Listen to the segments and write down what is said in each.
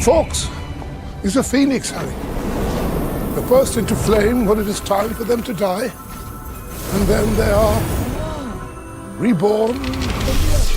Fox is a phoenix, Harry. They burst into flame when it is time for them to die, and then they are reborn from the ashes.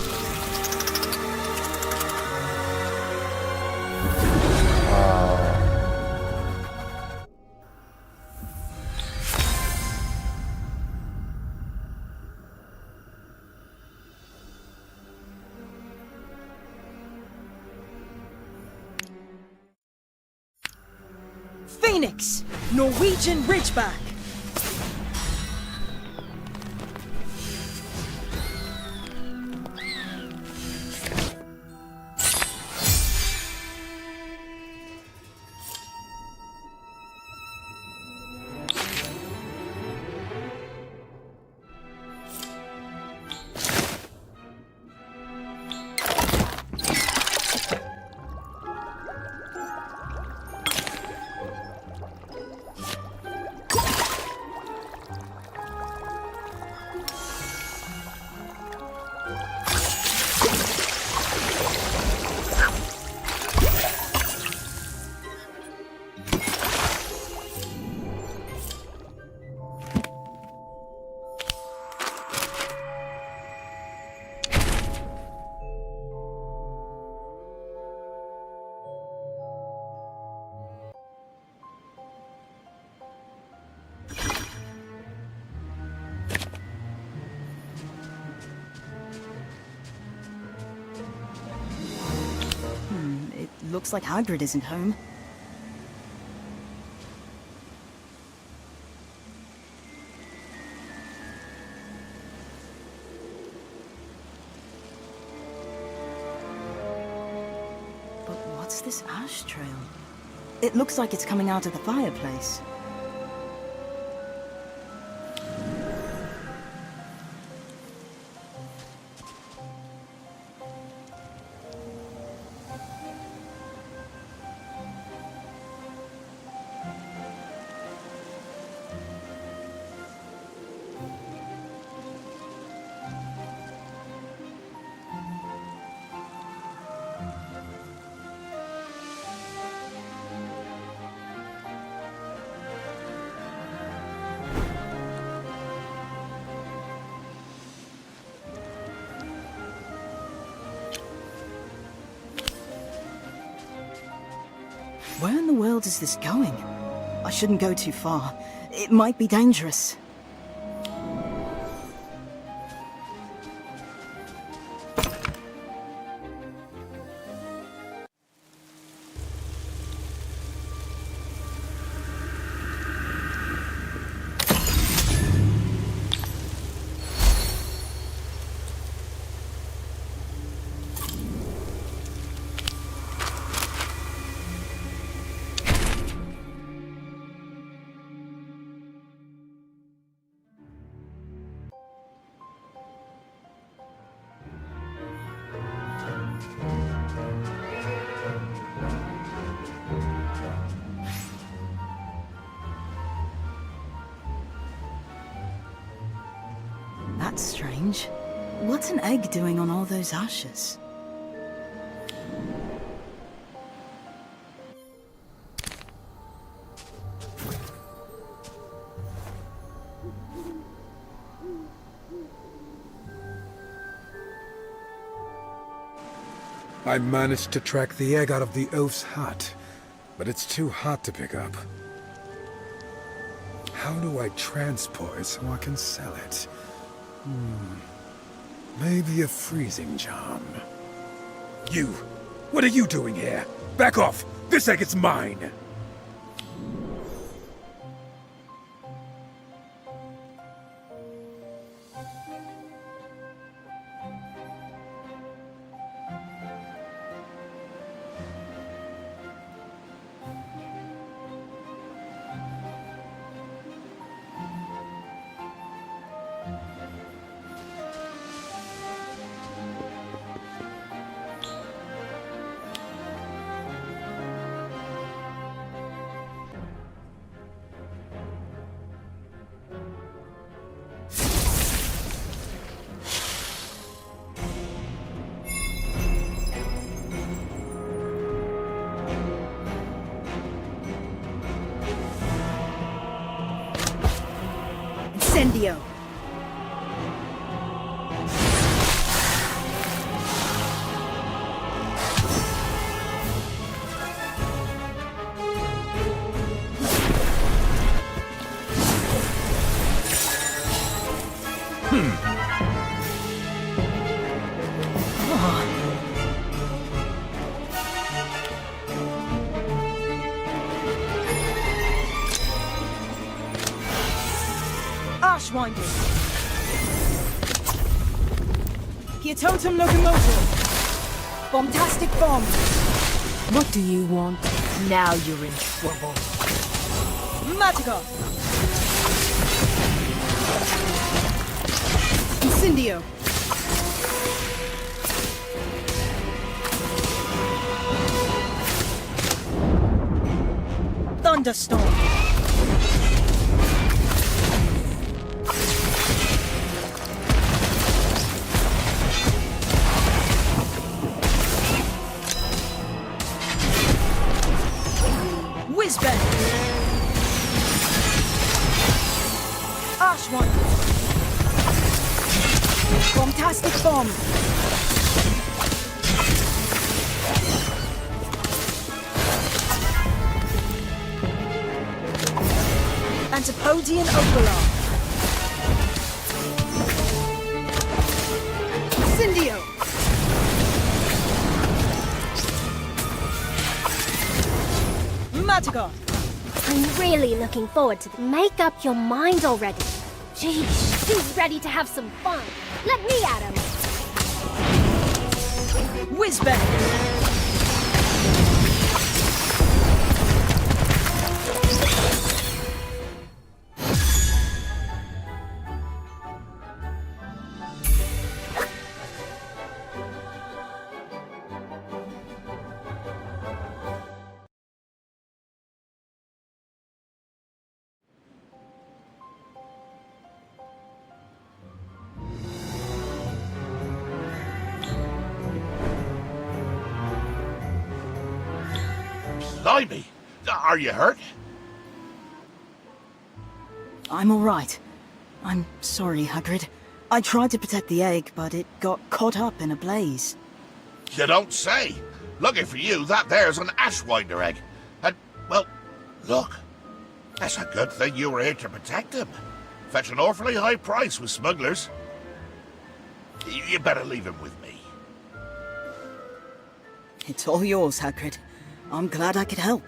Phoenix, Norwegian Ridgeback. Looks like Hagrid isn't home. But what's this ash trail? It looks like it's coming out of the fireplace. Where in the world is this going? I shouldn't go too far. It might be dangerous. That's strange. What's an egg doing on all those ashes? I managed to track the egg out of the oaf's hut, but it's too hot to pick up. How do I transport it so I can sell it? Maybe a freezing charm. You! What are you doing here? Back off! This egg is mine! Incendio. Arschwinding. Totem locomotive. Bombastic bomb. What do you want? Now you're in trouble. Magica. Incendio. Thunderstorm. Whizbang. Arschwand. Bombastic bomb. Antipodian Opalar. Incendio. Magica. I'm really looking forward to Make up your mind already. Jeez, who's ready to have some fun? Let me at him. Whizbang. Blimey! Are you hurt? I'm all right. I'm sorry, Hagrid. I tried to protect the egg, but it got caught up in a blaze. You don't say. Lucky for you, that there's an Ashwinder egg. And, well, look. That's a good thing you were here to protect him. Fetch an awfully high price with smugglers. You better leave him with me. It's all yours, Hagrid. I'm glad I could help.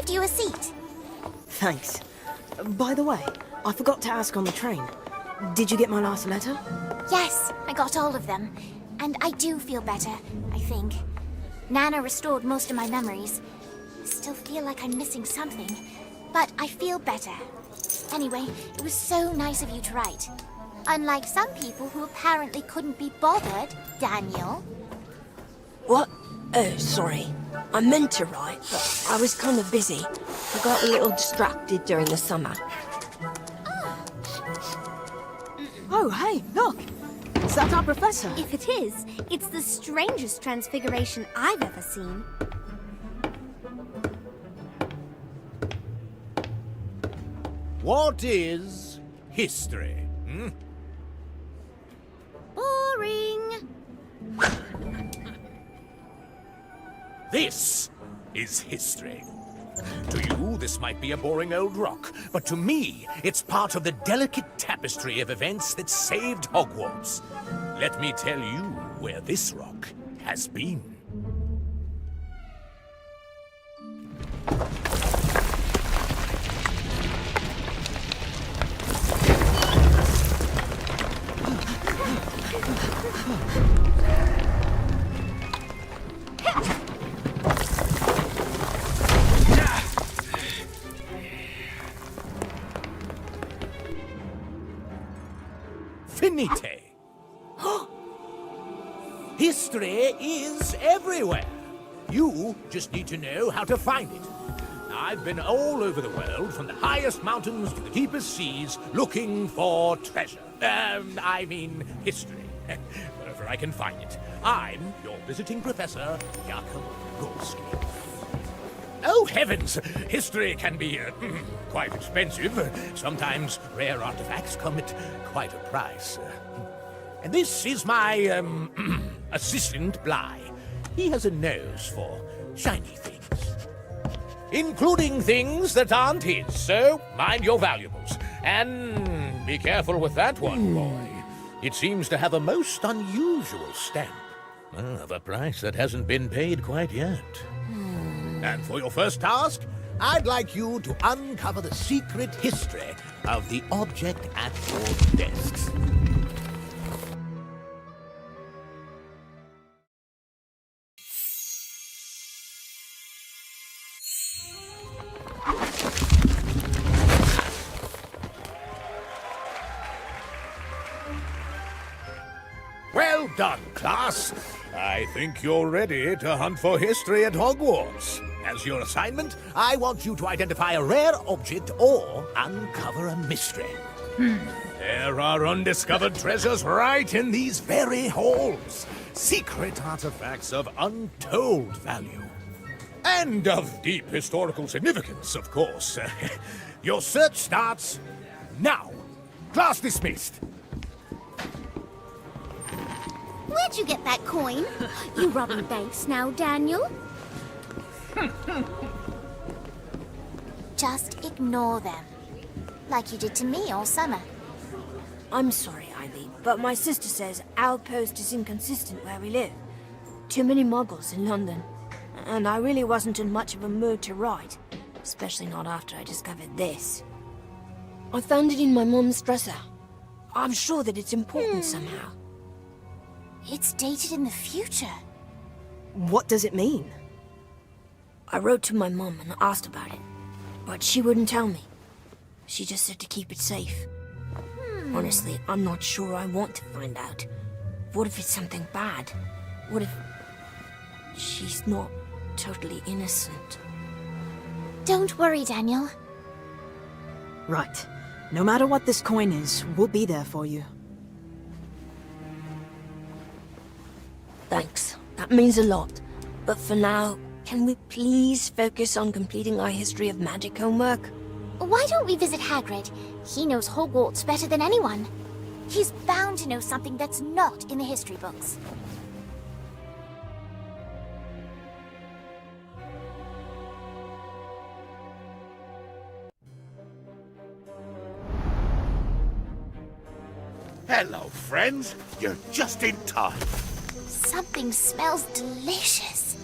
saved you a seat. Thanks. By the way, I forgot to ask on the train. Did you get my last letter? Yes, I got all of them. And I do feel better, I think. Nana restored most of my memories. Still feel like I'm missing something, but I feel better. Anyway, it was so nice of you to write. Unlike some people who apparently couldn't be bothered, Daniel. What? Oh, sorry. I meant to write, but I was kind of busy. I got a little distracted during the summer. Oh, hey, look! Is that our professor? If it is, it's the strangest transfiguration I've ever seen. What is history? Boring. This is history. To you, this might be a boring old rock, but to me, it's part of the delicate tapestry of events that saved Hogwarts. Let me tell you where this rock has been. Finite. History is everywhere. You just need to know how to find it. I've been all over the world, from the highest mountains to the deepest seas, looking for treasure. I mean history. Wherever I can find it. I'm your visiting professor, Jakub Gorski. Oh, heavens! History can be quite expensive. Sometimes rare artifacts come at quite a price. And this is my, assistant, Bly. He has a nose for shiny things. Including things that aren't his, so mind your valuables. And be careful with that one, boy. It seems to have a most unusual stamp. Of a price that hasn't been paid quite yet. And for your first task, I'd like you to uncover the secret history of the object at your desks. Well done, class. I think you're ready to hunt for history at Hogwarts. As your assignment, I want you to identify a rare object or uncover a mystery. There are undiscovered treasures right in these very halls. Secret artifacts of untold value. And of deep historical significance, of course. Your search starts now. Class dismissed. Where'd you get that coin? You robbing banks now, Daniel? Just ignore them. Like you did to me all summer. I'm sorry, Ivy, but my sister says our post is inconsistent where we live. Too many muggles in London. And I really wasn't in much of a mood to write. Especially not after I discovered this. I found it in my mom's dresser. I'm sure that it's important somehow. It's dated in the future. What does it mean? I wrote to my mom and asked about it, but she wouldn't tell me. She just said to keep it safe. Honestly, I'm not sure I want to find out. What if it's something bad? What if she's not totally innocent? Don't worry, Daniel. Right. No matter what this coin is, we'll be there for you. Thanks. That means a lot. But for now, can we please focus on completing our history of magic homework? Why don't we visit Hagrid? He knows Hogwarts better than anyone. He's bound to know something that's not in the history books. Hello, friends. You're just in time. Something smells delicious.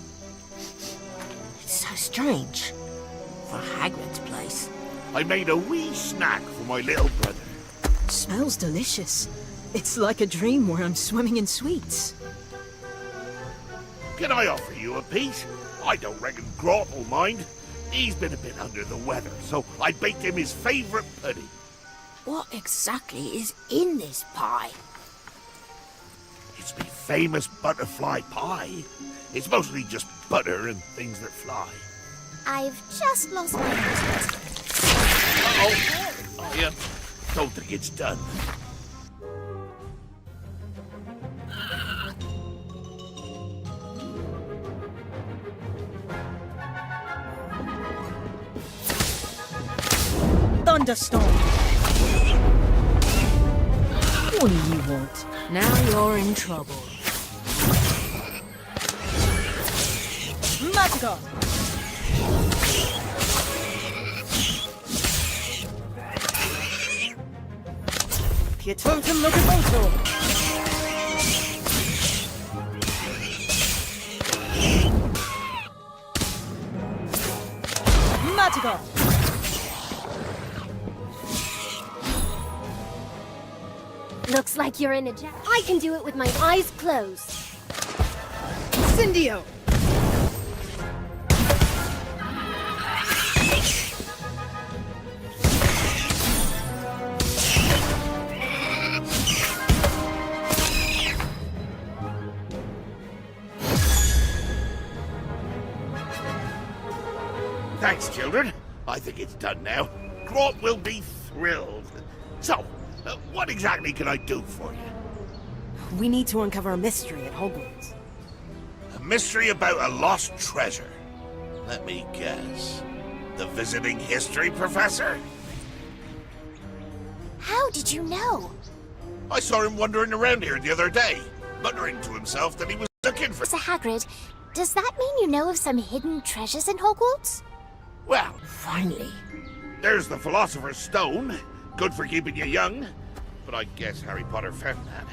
It's so strange. for Hagrid's place. I made a wee snack for my little brother. Smells delicious. It's like a dream where I'm swimming in sweets. Can I offer you a piece? I don't reckon Grot will mind. He's been a bit under the weather, so I baked him his favourite pudding. What exactly is in this pie? It's me famous butterfly pie. It's mostly just butter and things that fly. I've just lost my interest. Uh-oh. I don't think it's done. Thunderstorm. What do you want? Now you're in trouble. Magical. Pietotum locomotor. Magical. Looks like you're in a jam. I can do it with my eyes closed. Incendio. Thanks, children. I think it's done now. Grot will be thrilled. So, what exactly can I do for you? We need to uncover a mystery at Hogwarts. A mystery about a lost treasure. Let me guess. The visiting history professor? How did you know? I saw him wandering around here the other day, muttering to himself that he was looking for... Sir Hagrid, does that mean you know of some hidden treasures in Hogwarts? Well, Finally. there's the Philosopher's Stone. Good for keeping you young. But I guess Harry Potter found that.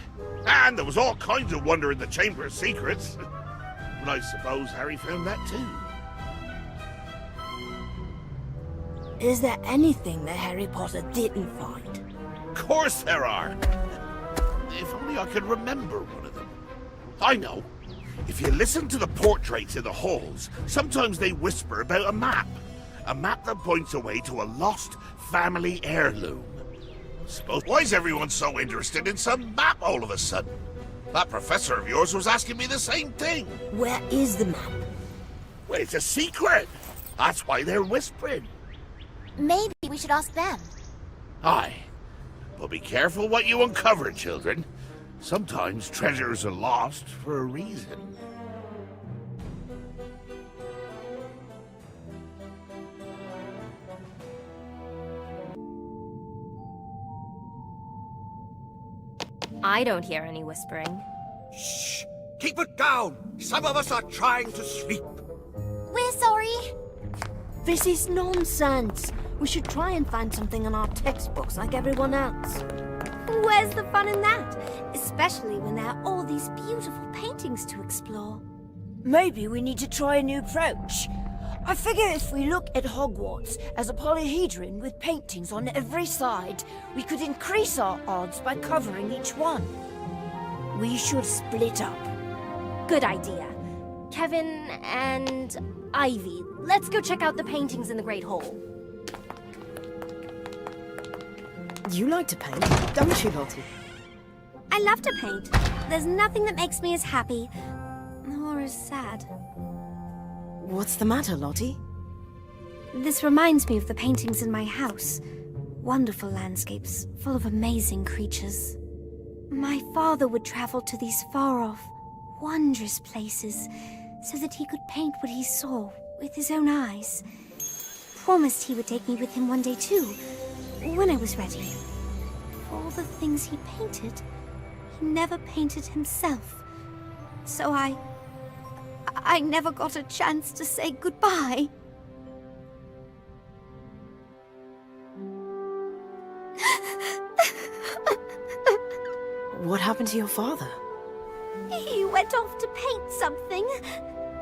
And there was all kinds of wonder in the Chamber of Secrets. But I suppose Harry found that too. Is there anything that Harry Potter didn't find? Of course there are. If only I could remember one of them. I know. If you listen to the portraits in the halls, sometimes they whisper about a map. A map that points away to a lost family heirloom. Why is everyone so interested in some map all of a sudden? That professor of yours was asking me the same thing. Where is the map? Well, it's a secret. That's why they're whispering. Maybe we should ask them. Aye. But be careful what you uncover, children. Sometimes treasures are lost for a reason. I don't hear any whispering. Shh! Keep it down! Some of us are trying to sleep. We're sorry. This is nonsense. We should try and find something in our textbooks like everyone else. Where's the fun in that? Especially when there are all these beautiful paintings to explore. Maybe we need to try a new approach. I figure if we look at Hogwarts as a polyhedron with paintings on every side, we could increase our odds by covering each one. We should split up. Good idea. Kevin and Ivy, let's go check out the paintings in the Great Hall. You like to paint, don't you, Lottie? I love to paint. There's nothing that makes me as happy or as sad. What's the matter, Lottie? This reminds me of the paintings in my house. Wonderful landscapes, full of amazing creatures. My father would travel to these far-off, wondrous places so that he could paint what he saw with his own eyes. Promised he would take me with him one day too, when I was ready. For all the things he painted, he never painted himself. So I never got a chance to say goodbye. What happened to your father? He went off to paint something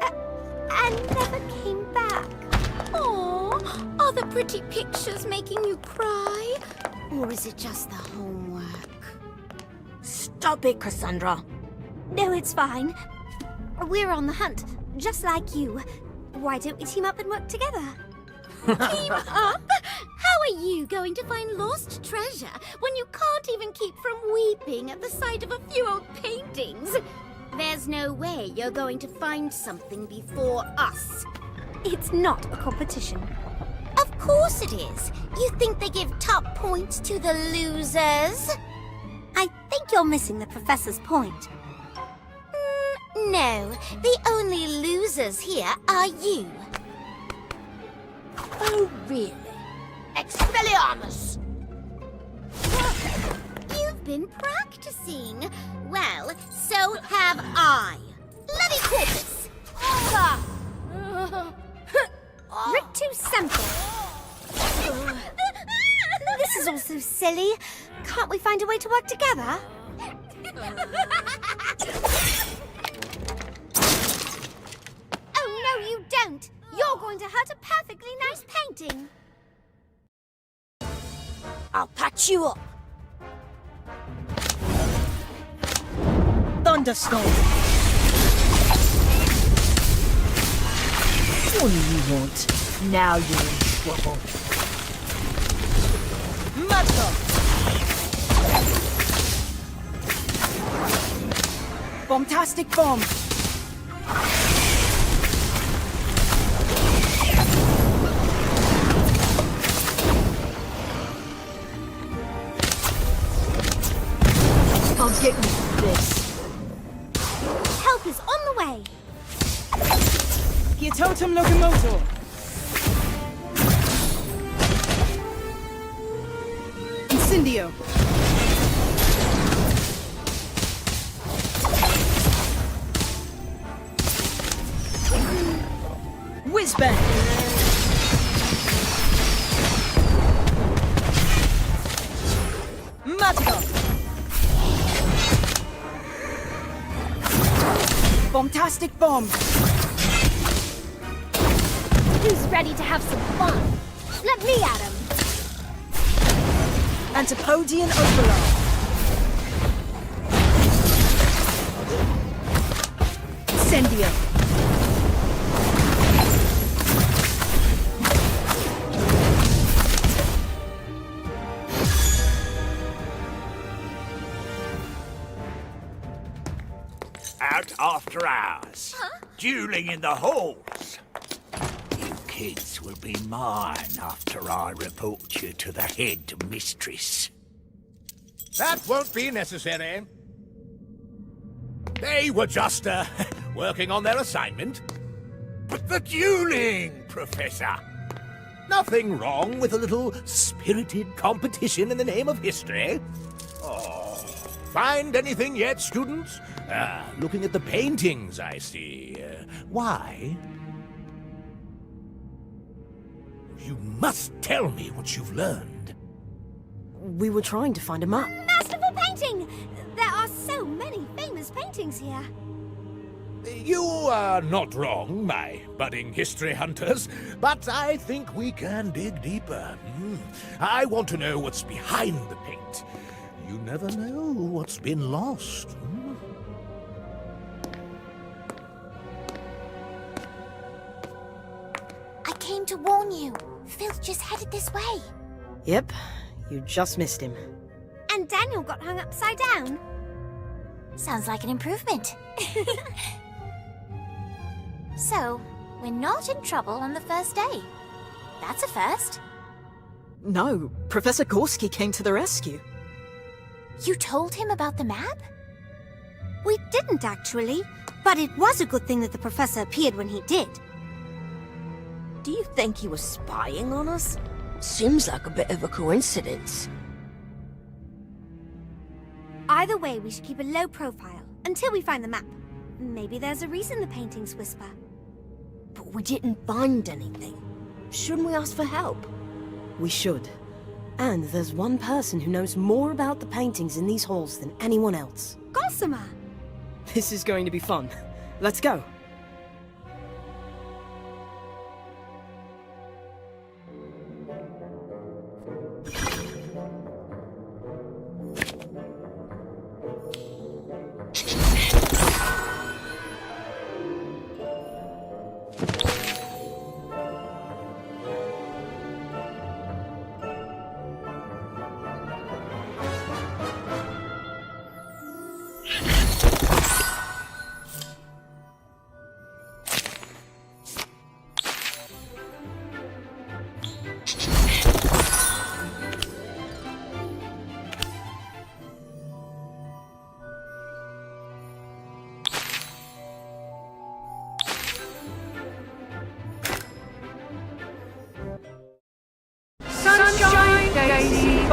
and never came back. Aww. Are the pretty pictures making you cry? Or is it just the homework? Stop it, Cassandra. No, it's fine. We're on the hunt, just like you. Why don't we team up and work together? Team up? How are you going to find lost treasure when you can't even keep from weeping at the sight of a few old paintings? There's no way you're going to find something before us. It's not a competition. Of course it is. You think they give top points to the losers? I think you're missing the professor's point. No, the only losers here are you. Oh, really? Expelliarmus! You've been practicing. Well, so have I. Bloody corpus! Rictus Semper. This is all so silly. Can't we find a way to work together? Oh, no, you don't. You're going to hurt a perfectly nice painting. I'll patch you up. Thunderstorm! What do you want? Now you're in trouble. Magical! Bombastic bomb! I'll get you for this. Help is on the way. Totem locomotor. Incendio. Whizbang. Magical. Bombastic bomb. Who's ready to have some fun? Let me at him. Antipodian Overlord. Incendio. Out after hours. Dueling in the halls. You kids will be mine after I report you to the head mistress. That won't be necessary. They were just, working on their assignment. But the dueling, Professor! Nothing wrong with a little spirited competition in the name of history. Oh, find anything yet, students? Looking at the paintings, I see. Why? You must tell me what you've learned. We were trying to find a map. Masterful painting! There are so many famous paintings here. You are not wrong, my budding history hunters, but I think we can dig deeper. I want to know what's behind the paint. You never know what's been lost. I came to warn you. Filth just headed this way. Yep, you just missed him. And Daniel got hung upside down. Sounds like an improvement. So, we're not in trouble on the first day. That's a first. No, Professor Gorski came to the rescue. You told him about the map? We didn't actually, but it was a good thing that the professor appeared when he did. Do you think he was spying on us? Seems like a bit of a coincidence. Either way, we should keep a low profile until we find the map. Maybe there's a reason the paintings whisper. But we didn't find anything. Shouldn't we ask for help? We should. And there's one person who knows more about the paintings in these halls than anyone else. Gossamer! This is going to be fun. Let's go.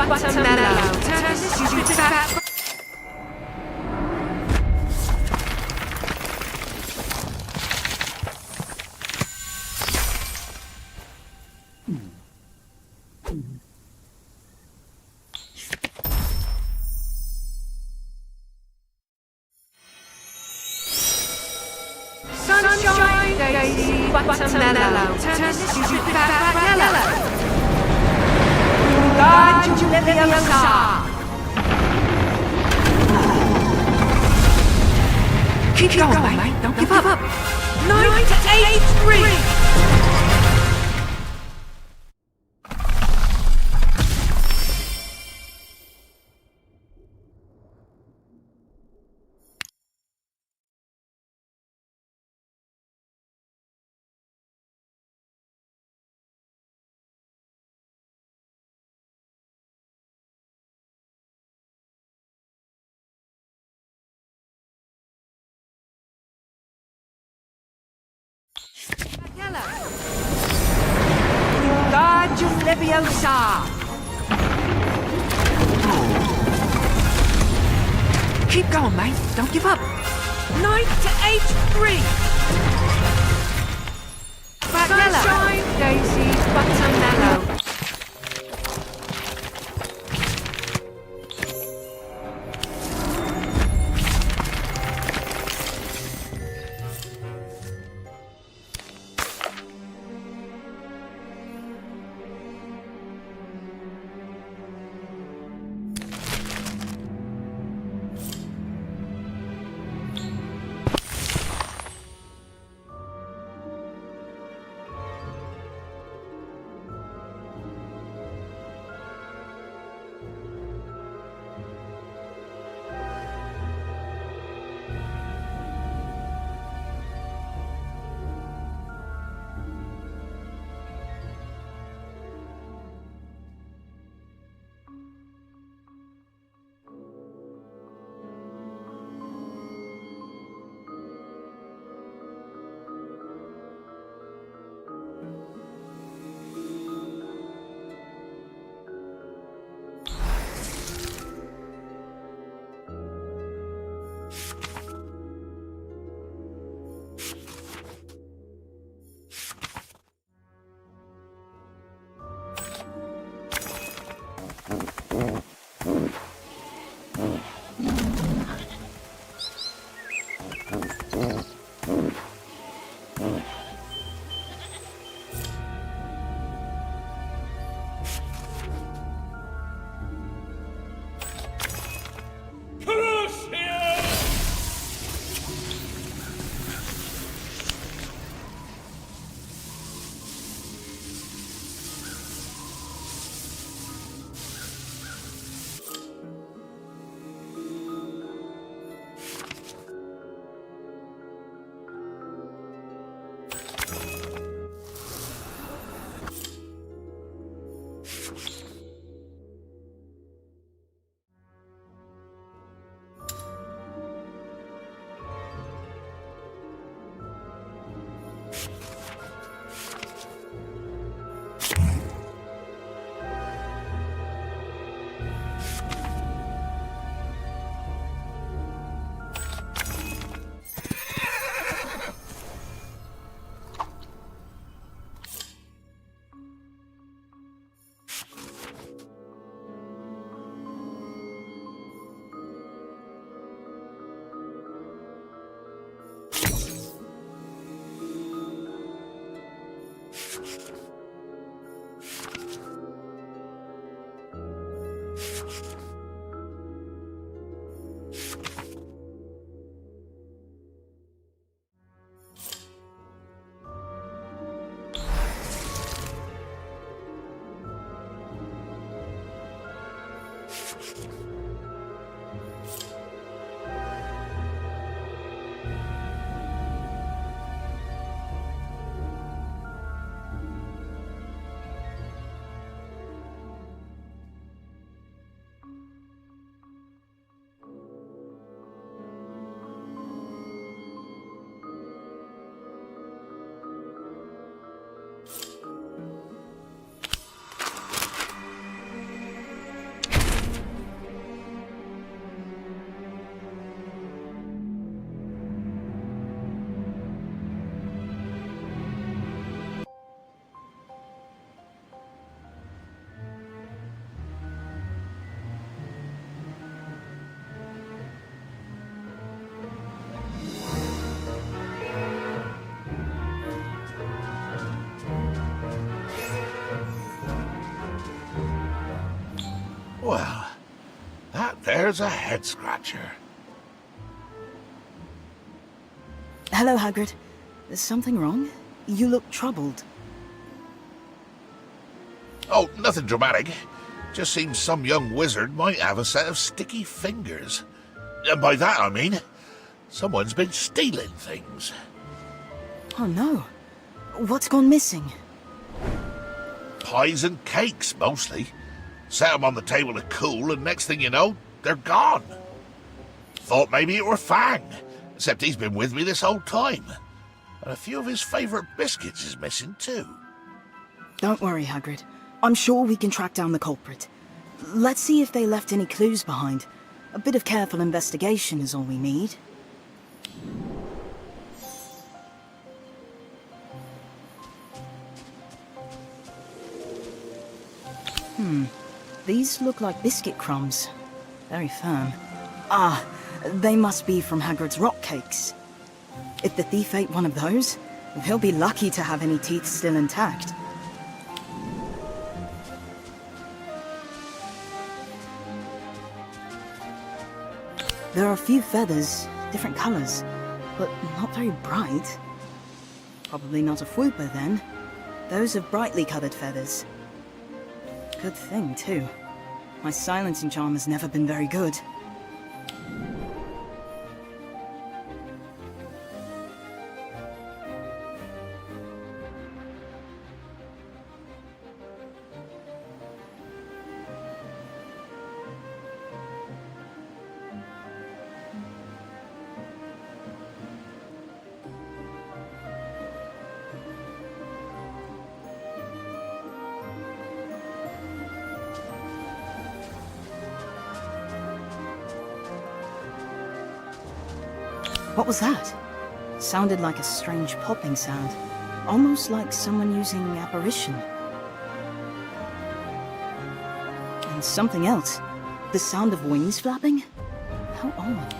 buttermellow. Turn this stupid fat... Sunshine, daisy, buttermellow. Turn this stupid fat yellow. God, you leviosa. Keep going, mate. Don't give up. 9 to 8, 3. God, you leviosa. Keep going, mate. Don't give up. 9 to 8, 3. Sunshine, daisy, buttermellow. there's a head-scratcher. Hello, Hagrid. Is something wrong? You look troubled. Oh, nothing dramatic. Just seems some young wizard might have a set of sticky fingers. And by that I mean, someone's been stealing things. Oh no. What's gone missing? Pies and cakes, mostly. Set 'em on the table to cool, and next thing you know, they're gone. Thought maybe it were Fang, except he's been with me this whole time. And a few of his favourite biscuits is missing too. Don't worry, Hagrid. I'm sure we can track down the culprit. Let's see if they left any clues behind. A bit of careful investigation is all we need. These look like biscuit crumbs. Very firm. Ah, they must be from Hagrid's rock cakes. If the thief ate one of those, he'll be lucky to have any teeth still intact. There are a few feathers, different colors, but not very bright. Probably not a Fwooper then. Those are brightly colored feathers. Good thing, too. My silencing charm has never been very good. What was that? Sounded like a strange popping sound. Almost like someone using apparition. And something else. The sound of wings flapping? How odd.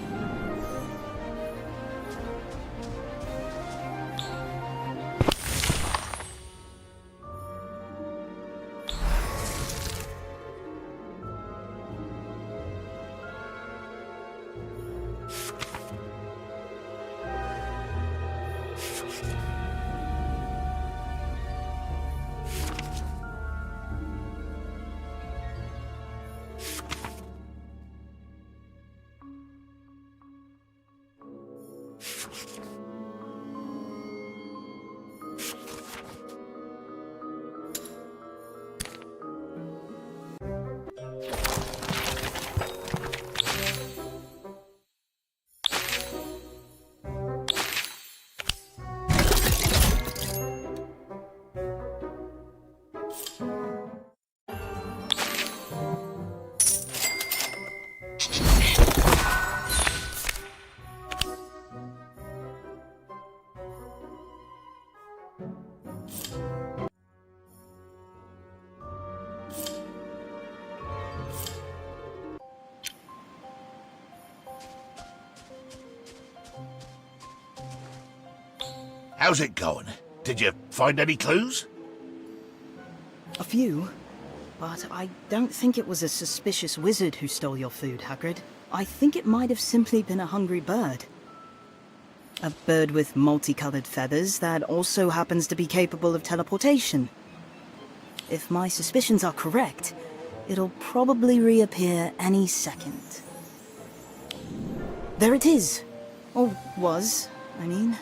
How's it going? Did you find any clues? A few. But I don't think it was a suspicious wizard who stole your food, Hagrid. I think it might have simply been a hungry bird. A bird with multicolored feathers that also happens to be capable of teleportation. If my suspicions are correct, it'll probably reappear any second. There it is! Or was, I mean.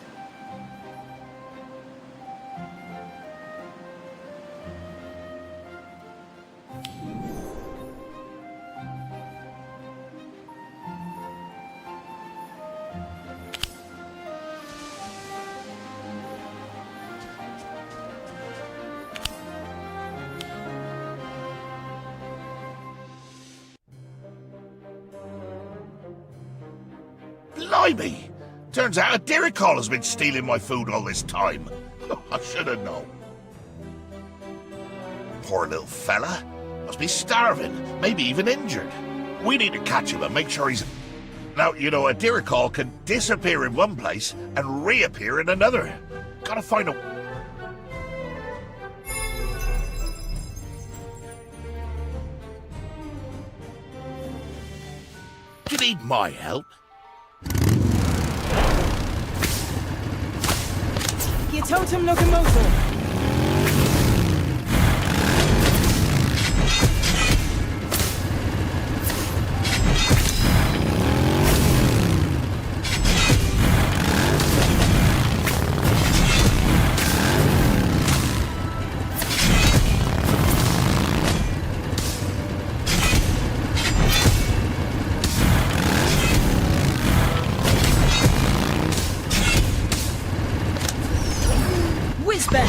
Blimey! Turns out a Diricol has been stealing my food all this time. I should have known. Poor little fella. Must be starving, maybe even injured. We need to catch him and make sure he's... Now, you know, a Diricol can disappear in one place and reappear in another. Gotta find a... you need my help? Your totem locomotor. Whizbang!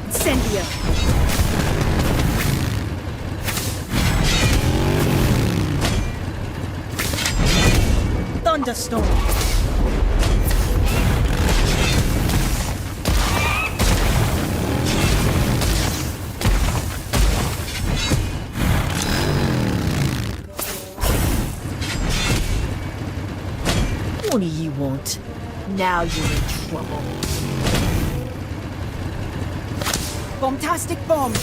Incendio! Thunderstorm! What do you want? Now you're in trouble. Bombastic bomb!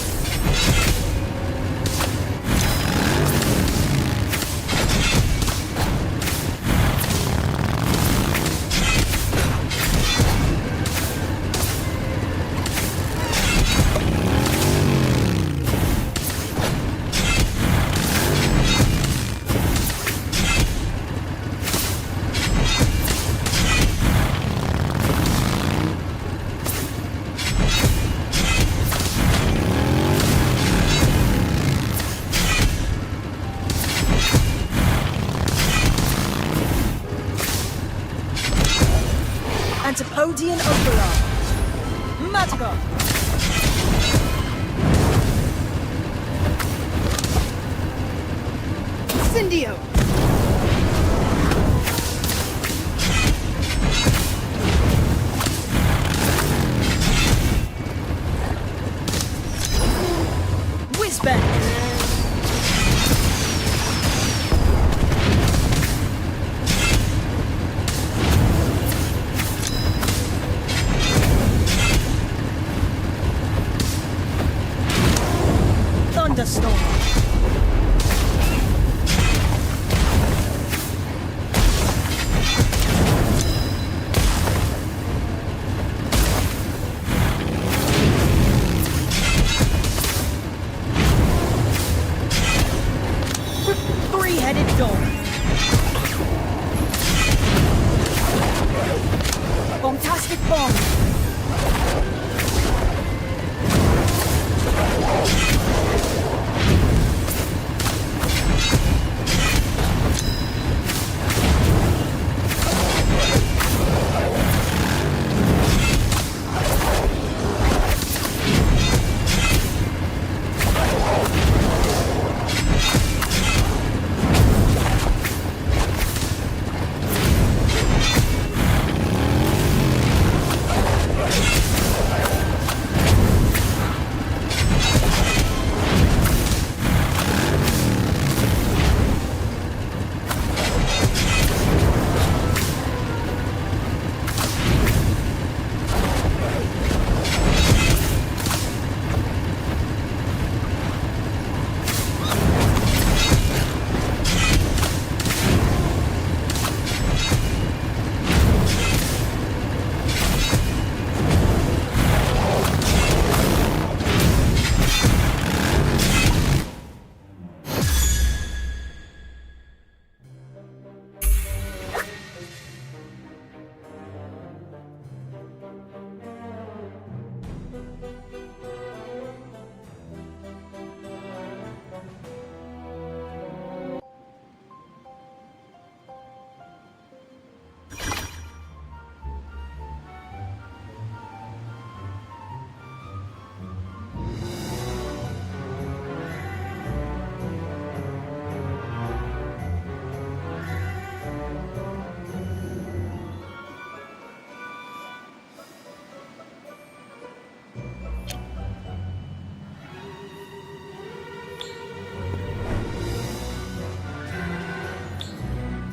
Antipodian Overlord. Magica! Incendio! Whizbang! Thunderstorm! Three-headed dog! Bombastic bomb!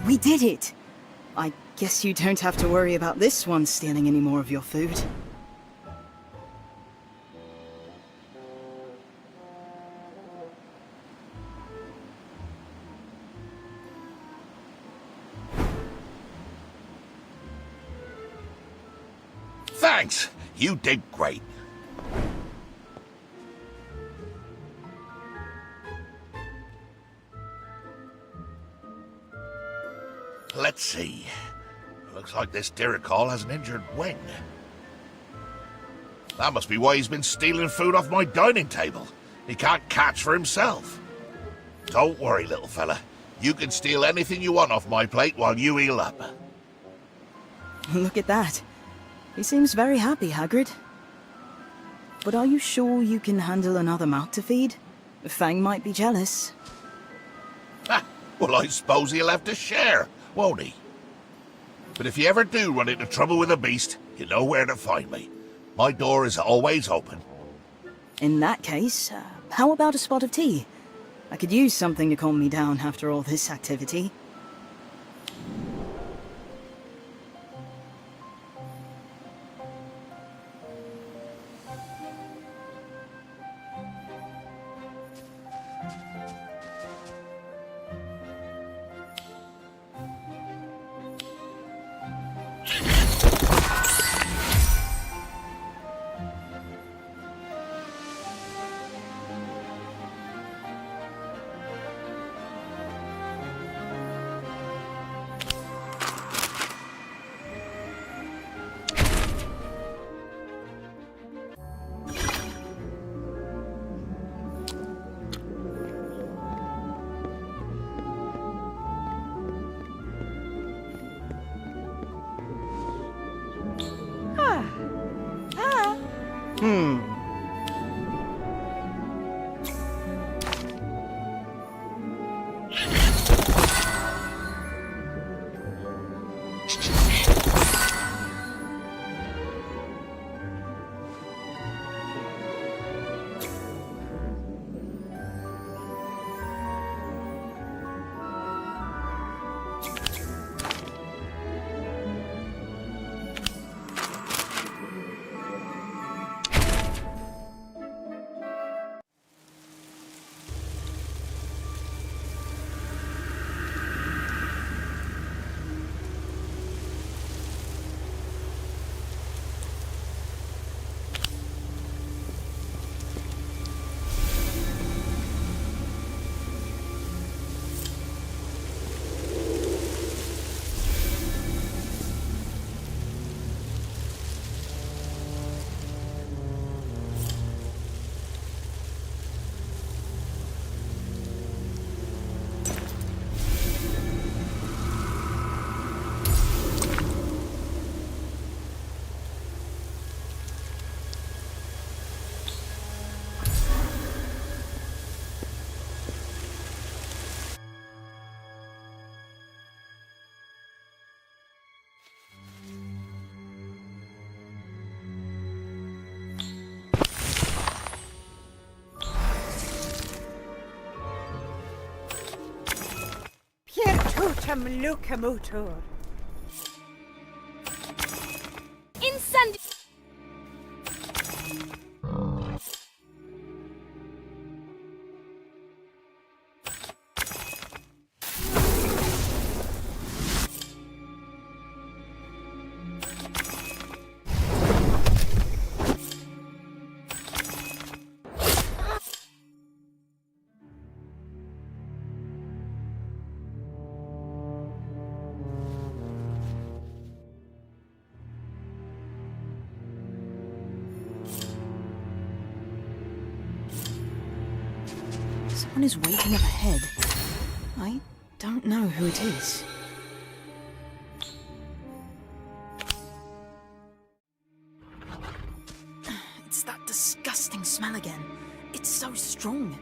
We did it! I guess you don't have to worry about this one stealing any more of your food. Thanks. You did great. Let's see. Looks like this Diricol has an injured wing. That must be why he's been stealing food off my dining table. He can't catch for himself. Don't worry, little fella. You can steal anything you want off my plate while you heal up. Look at that. He seems very happy, Hagrid. But are you sure you can handle another mouth to feed? Fang might be jealous. Ha! Well, I suppose he'll have to share, won't he? But if you ever do run into trouble with a beast, you know where to find me. My door is always open. In that case, how about a spot of tea? I could use something to calm me down after all this activity. Lucamutur. Incendiary! Someone is waiting up ahead. I don't know who it is. It's that disgusting smell again. It's so strong.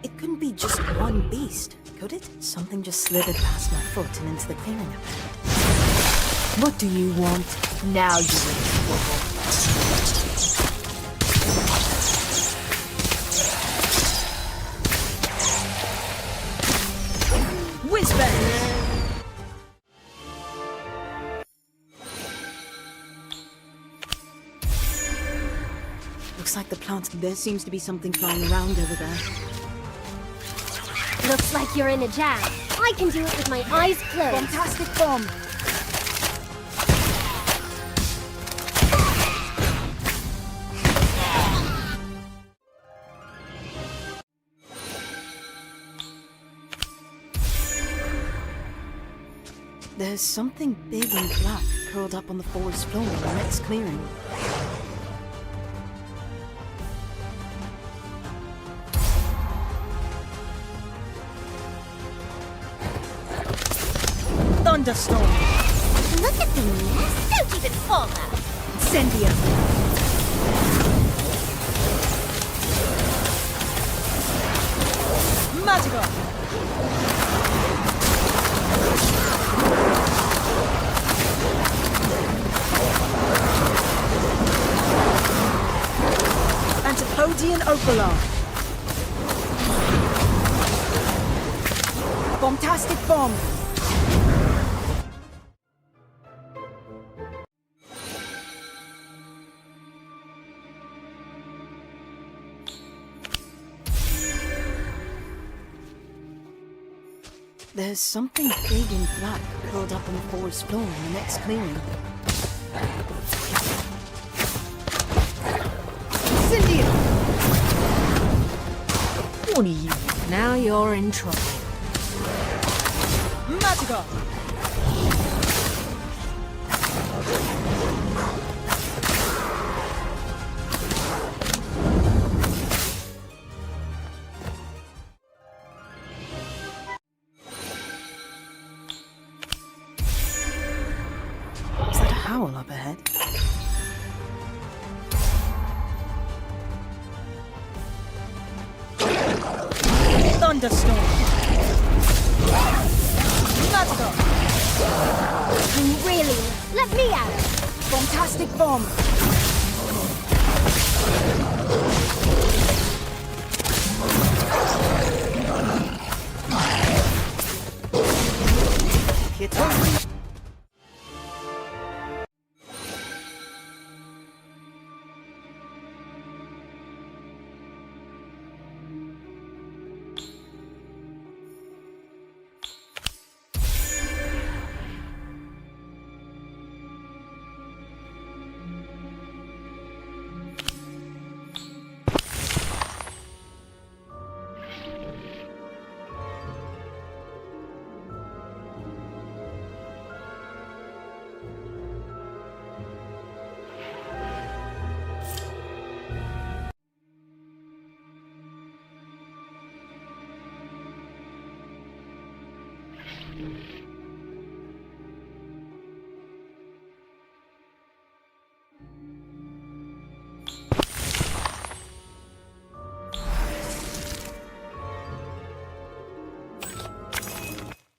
It couldn't be just one beast, could it? Something just slithered past my foot and into the clearing up ahead. What do you want? Now you're in trouble. Looks like the plant. There seems to be something flying around over there. Looks like you're in a jam. I can do it with my eyes closed. Fantastic bomb! There's something big and black curled up on the forest floor in the next clearing. Thunderstorm! Look at the mess! Don't even bother! Incendia! Magical! Antipodian Opala! Bombastic Bomb! There's something big and black curled up on the forest floor in the next clearing. Incendia! What are you? Now you're in trouble. Magical! Is that a howl up ahead? Thunderstorm! Magical! Really? Let me out! Bombastic Bomb! Hit.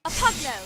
A pugno!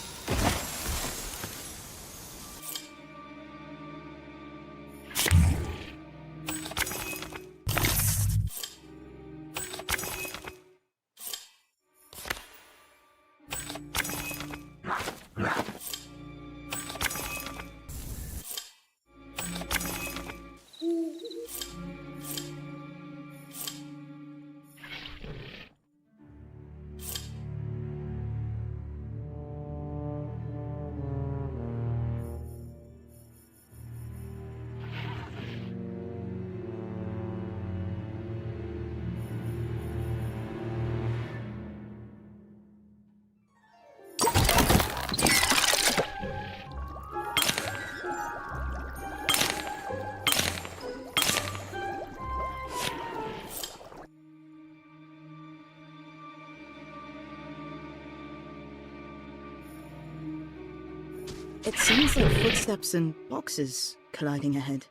It seems like footsteps and boxes colliding ahead.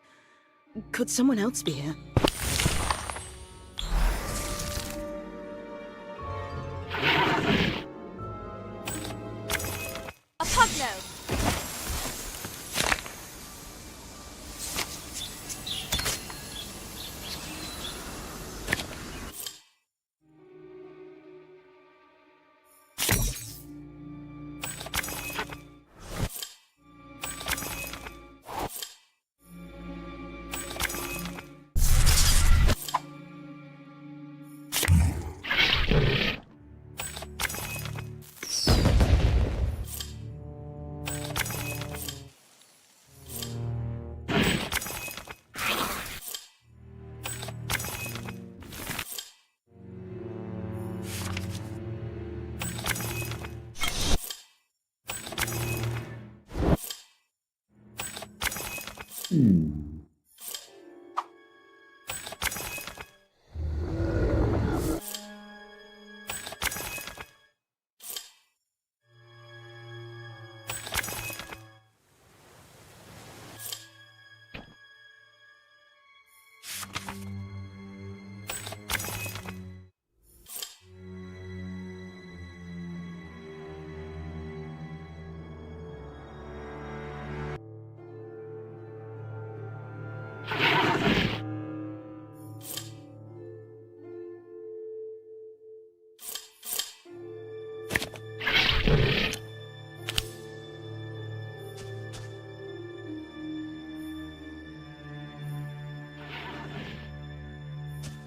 Could someone else be here? A pugno!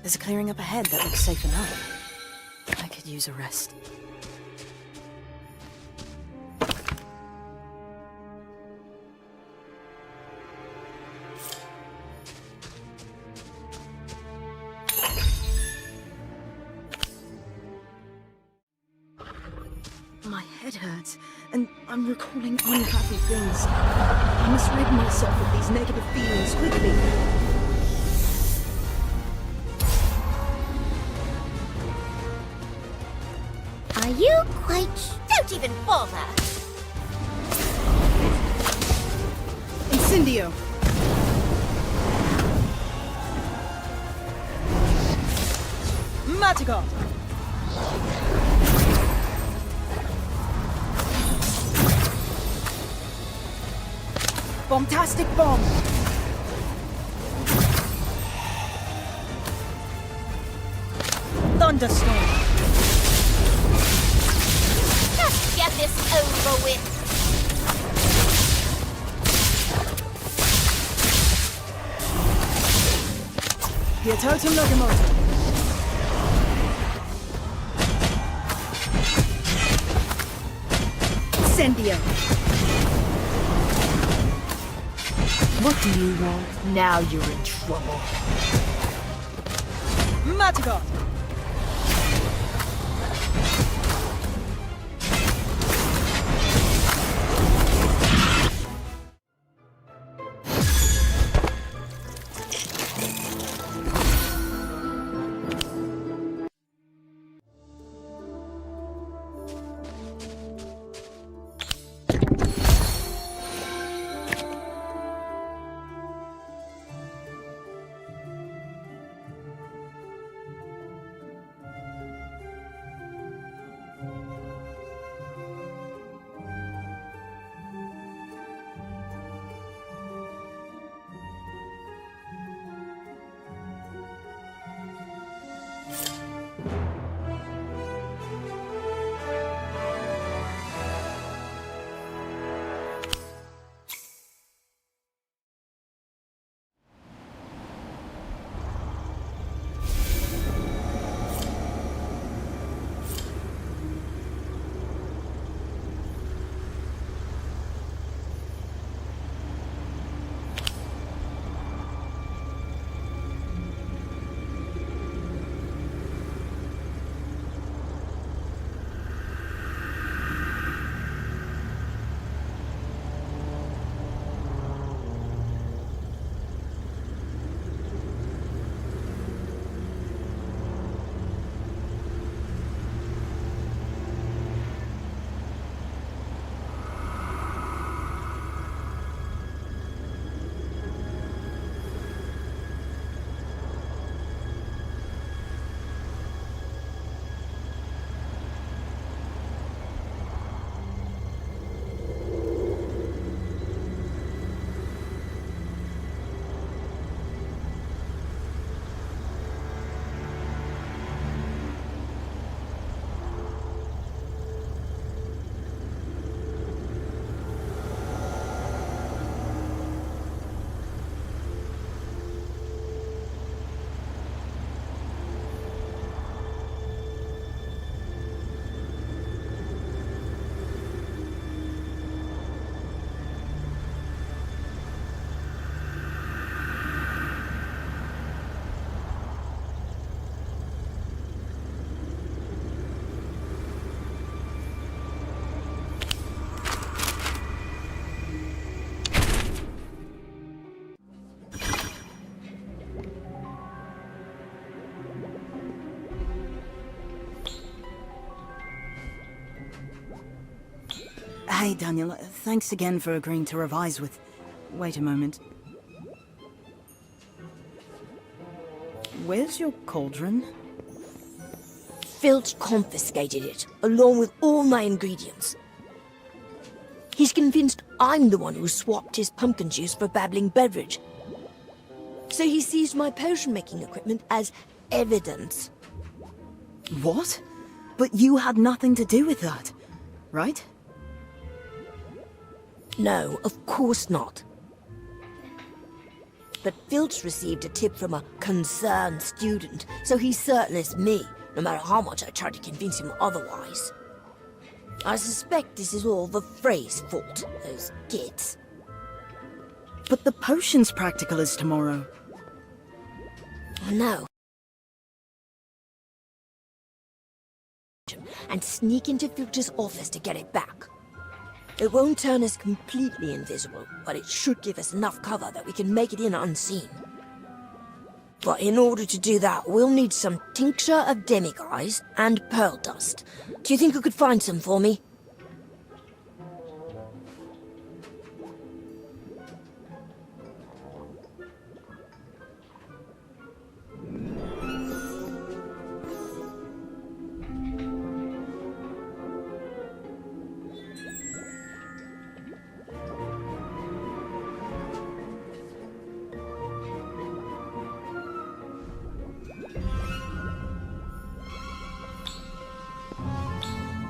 There's a clearing up ahead that looks safe enough. I could use a rest. My head hurts, and I'm recalling unhappy things. I must rid myself of these negative feelings quickly. Are you quite... Don't even bother! Incendio! Magicawakened! Bombastic bomb! Thunderstorm! Just get this over with! Hier totem locomotive! Incendio! What do you want? Now you're in trouble. Magicawakened! Hey, Daniel, thanks again for agreeing to revise with... Wait a moment. Where's your cauldron? Filch confiscated it, along with all my ingredients. He's convinced I'm the one who swapped his pumpkin juice for babbling beverage. So he seized my potion-making equipment as evidence. What? But you had nothing to do with that, right? No, of course not. But Filch received a tip from a concerned student, so he's certain it's me, no matter how much I try to convince him otherwise. I suspect this is all the Frey's fault, those kids. But the potions practical is tomorrow. No. And sneak into Filch's office to get it back. It won't turn us completely invisible, but it should give us enough cover that we can make it in unseen. But in order to do that, we'll need some tincture of demiguise and pearl dust. Do you think you could find some for me?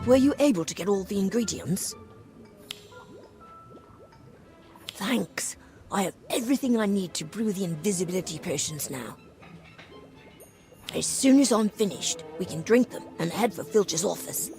Were you able to get all the ingredients? Thanks. I have everything I need to brew the invisibility potions now. As soon as I'm finished, we can drink them and head for Filch's office.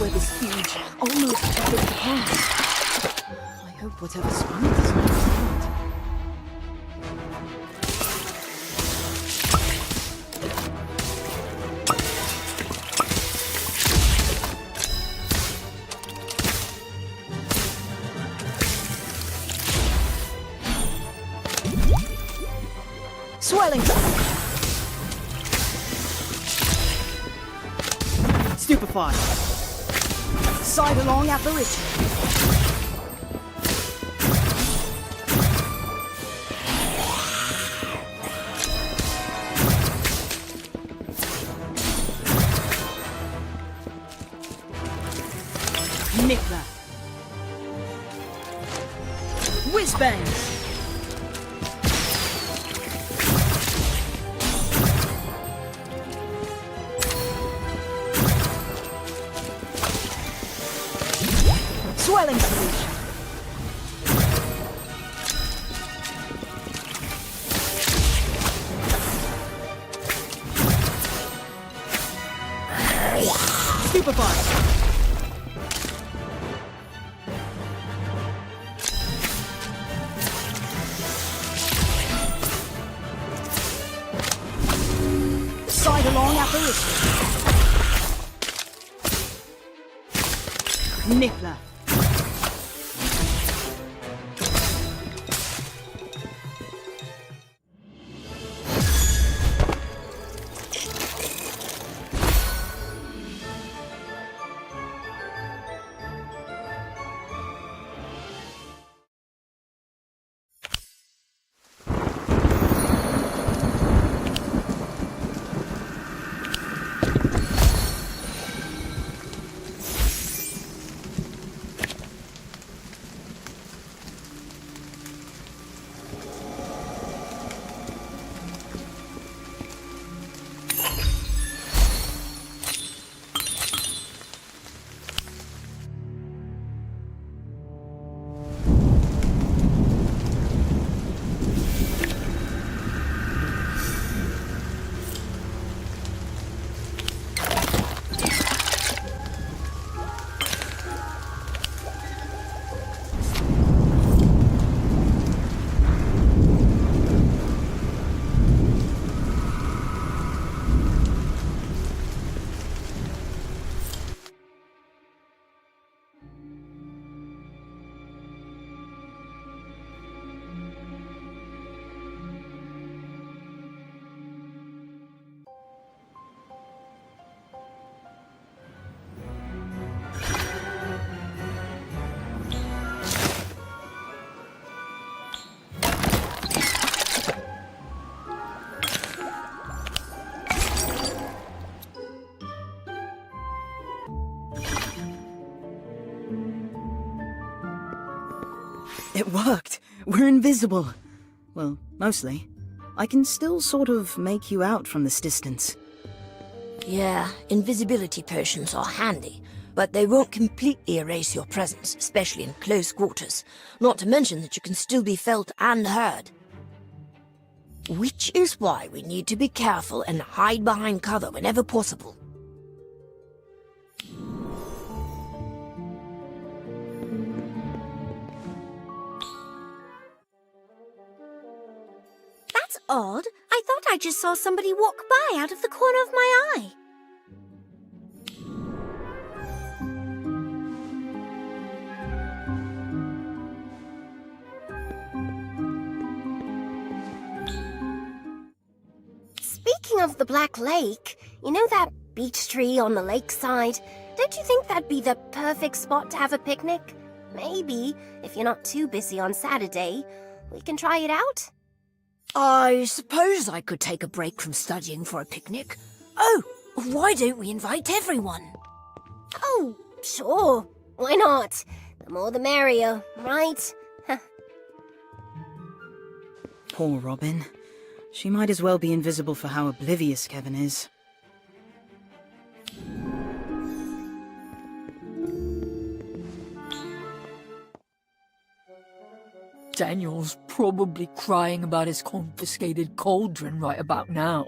Web is huge, almost as big as a house. I hope whatever spawned is not found. Swelling! Stupefy! Sidelong apparition! Nickler! Whizbang! Swelling solution. Stupefy. Sidelong apparition. Nickler. It worked! We're invisible! Well, mostly. I can still sort of make you out from this distance. Yeah, invisibility potions are handy, but they won't completely erase your presence, especially in close quarters. Not to mention that you can still be felt and heard. Which is why we need to be careful and hide behind cover whenever possible. That's odd. I thought I just saw somebody walk by out of the corner of my eye. Speaking of the Black Lake, you know that beech tree on the lakeside? Don't you think that'd be the perfect spot to have a picnic? Maybe, if you're not too busy on Saturday, we can try it out? I suppose I could take a break from studying for a picnic. Oh, why don't we invite everyone? Oh, sure. Why not? The more the merrier, right? Poor Robin. She might as well be invisible for how oblivious Kevin is. Daniel's probably crying about his confiscated cauldron right about now.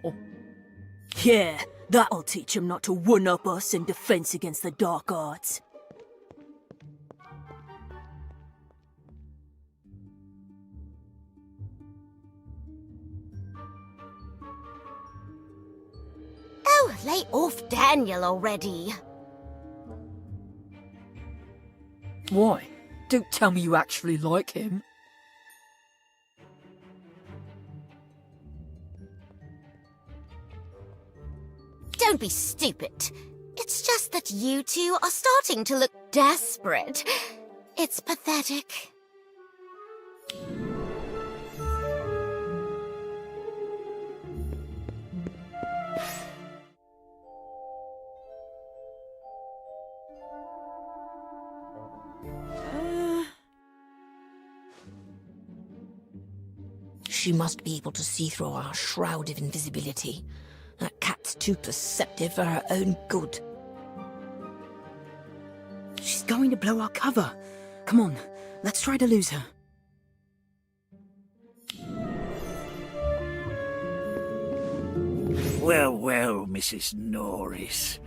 Yeah, that'll teach him not to one-up us in defense against the dark arts. Oh, lay off Daniel already. Why? Don't tell me you actually like him. Don't be stupid. It's just that you two are starting to look desperate. It's pathetic. She must be able to see through our shroud of invisibility. That cat's too perceptive for her own good. She's going to blow our cover. Come on, let's try to lose her. Well, well, Mrs. Norris.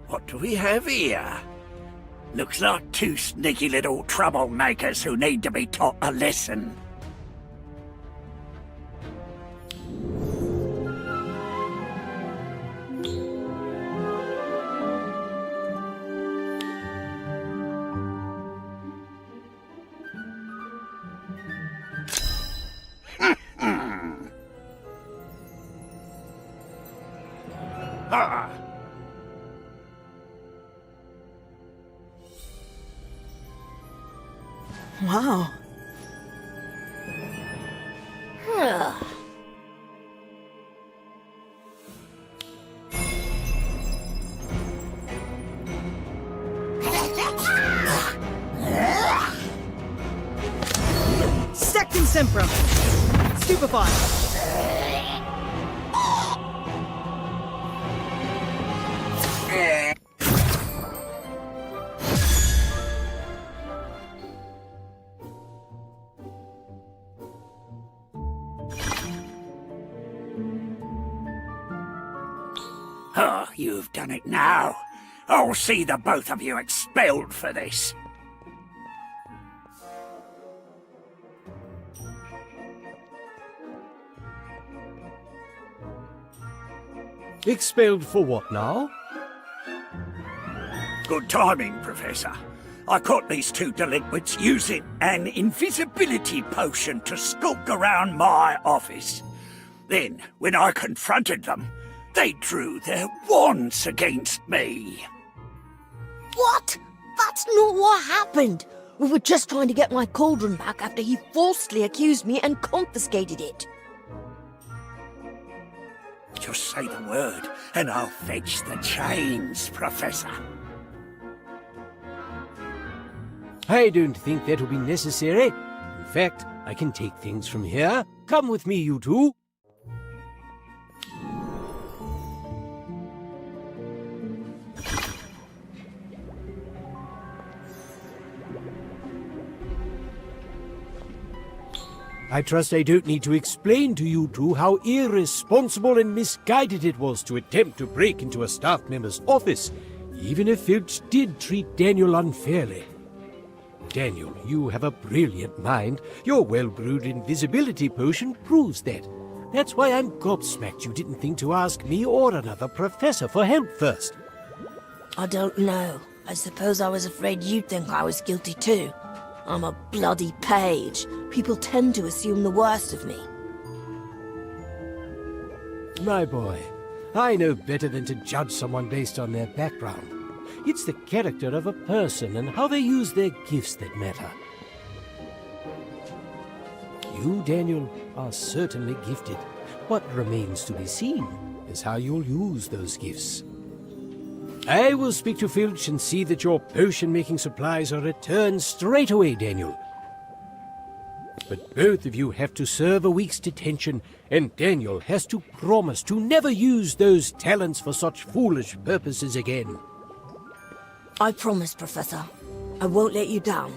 What do we have here? Looks like two sneaky little troublemakers who need to be taught a lesson. Wow. Sectum Sempra! Stupefy! Oh, you've done it now. I'll see the both of you expelled for this. Expelled for what now? Good timing, Professor. I caught these two delinquents using an invisibility potion to skulk around my office. Then, when I confronted them, they drew their wands against me. What? That's not what happened. We were just trying to get my cauldron back after he falsely accused me and confiscated it. Just say the word, and I'll fetch the chains, Professor. I don't think that will be necessary. In fact, I can take things from here. Come with me, you two. I trust I don't need to explain to you two how irresponsible and misguided it was to attempt to break into a staff member's office, even if Filch did treat Daniel unfairly. Daniel, you have a brilliant mind. Your well-brewed invisibility potion proves that. That's why I'm gobsmacked you didn't think to ask me or another professor for help first. I don't know. I suppose I was afraid you'd think I was guilty too. I'm a bloody page. People tend to assume the worst of me. My boy, I know better than to judge someone based on their background. It's the character of a person and how they use their gifts that matter. You, Daniel, are certainly gifted. What remains to be seen is how you'll use those gifts. I will speak to Filch and see that your potion-making supplies are returned straight away, Daniel. But both of you have to serve a week's detention, and Daniel has to promise to never use those talents for such foolish purposes again. I promise, Professor. I won't let you down.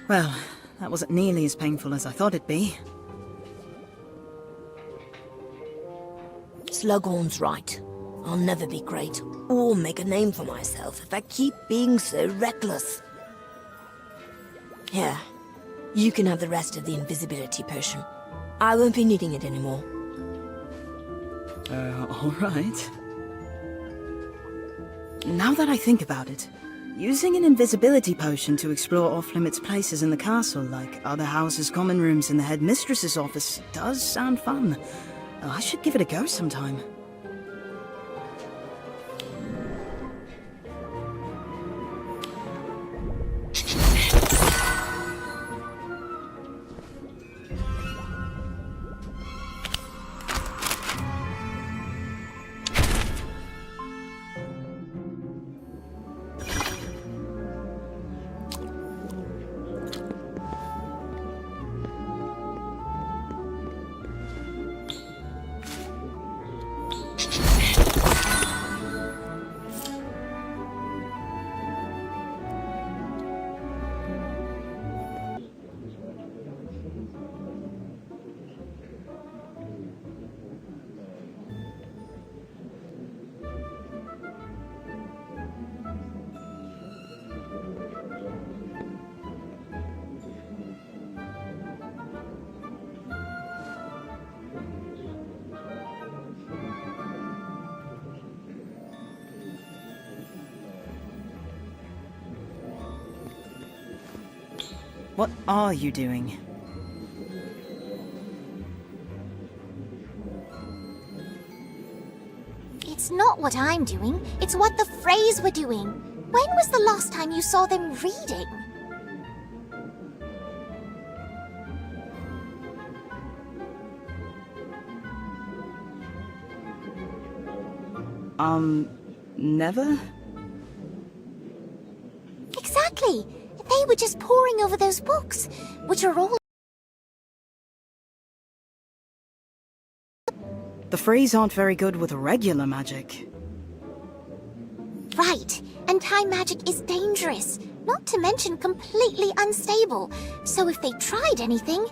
Well, that wasn't nearly as painful as I thought it'd be. Slughorn's right. I'll never be great, or make a name for myself if I keep being so reckless. Here, you can have the rest of the invisibility potion. I won't be needing it anymore. Alright. Now that I think about it, using an invisibility potion to explore off-limits places in the castle, like other houses' common rooms and the headmistress's office, does sound fun. I should give it a go sometime. What are you doing? It's not what I'm doing, it's what the Freys were doing. When was the last time you saw them reading? Never? Exactly! They were just poring over those books, which are all... The Freys aren't very good with regular magic. Right, and time magic is dangerous, not to mention completely unstable. So if they tried anything...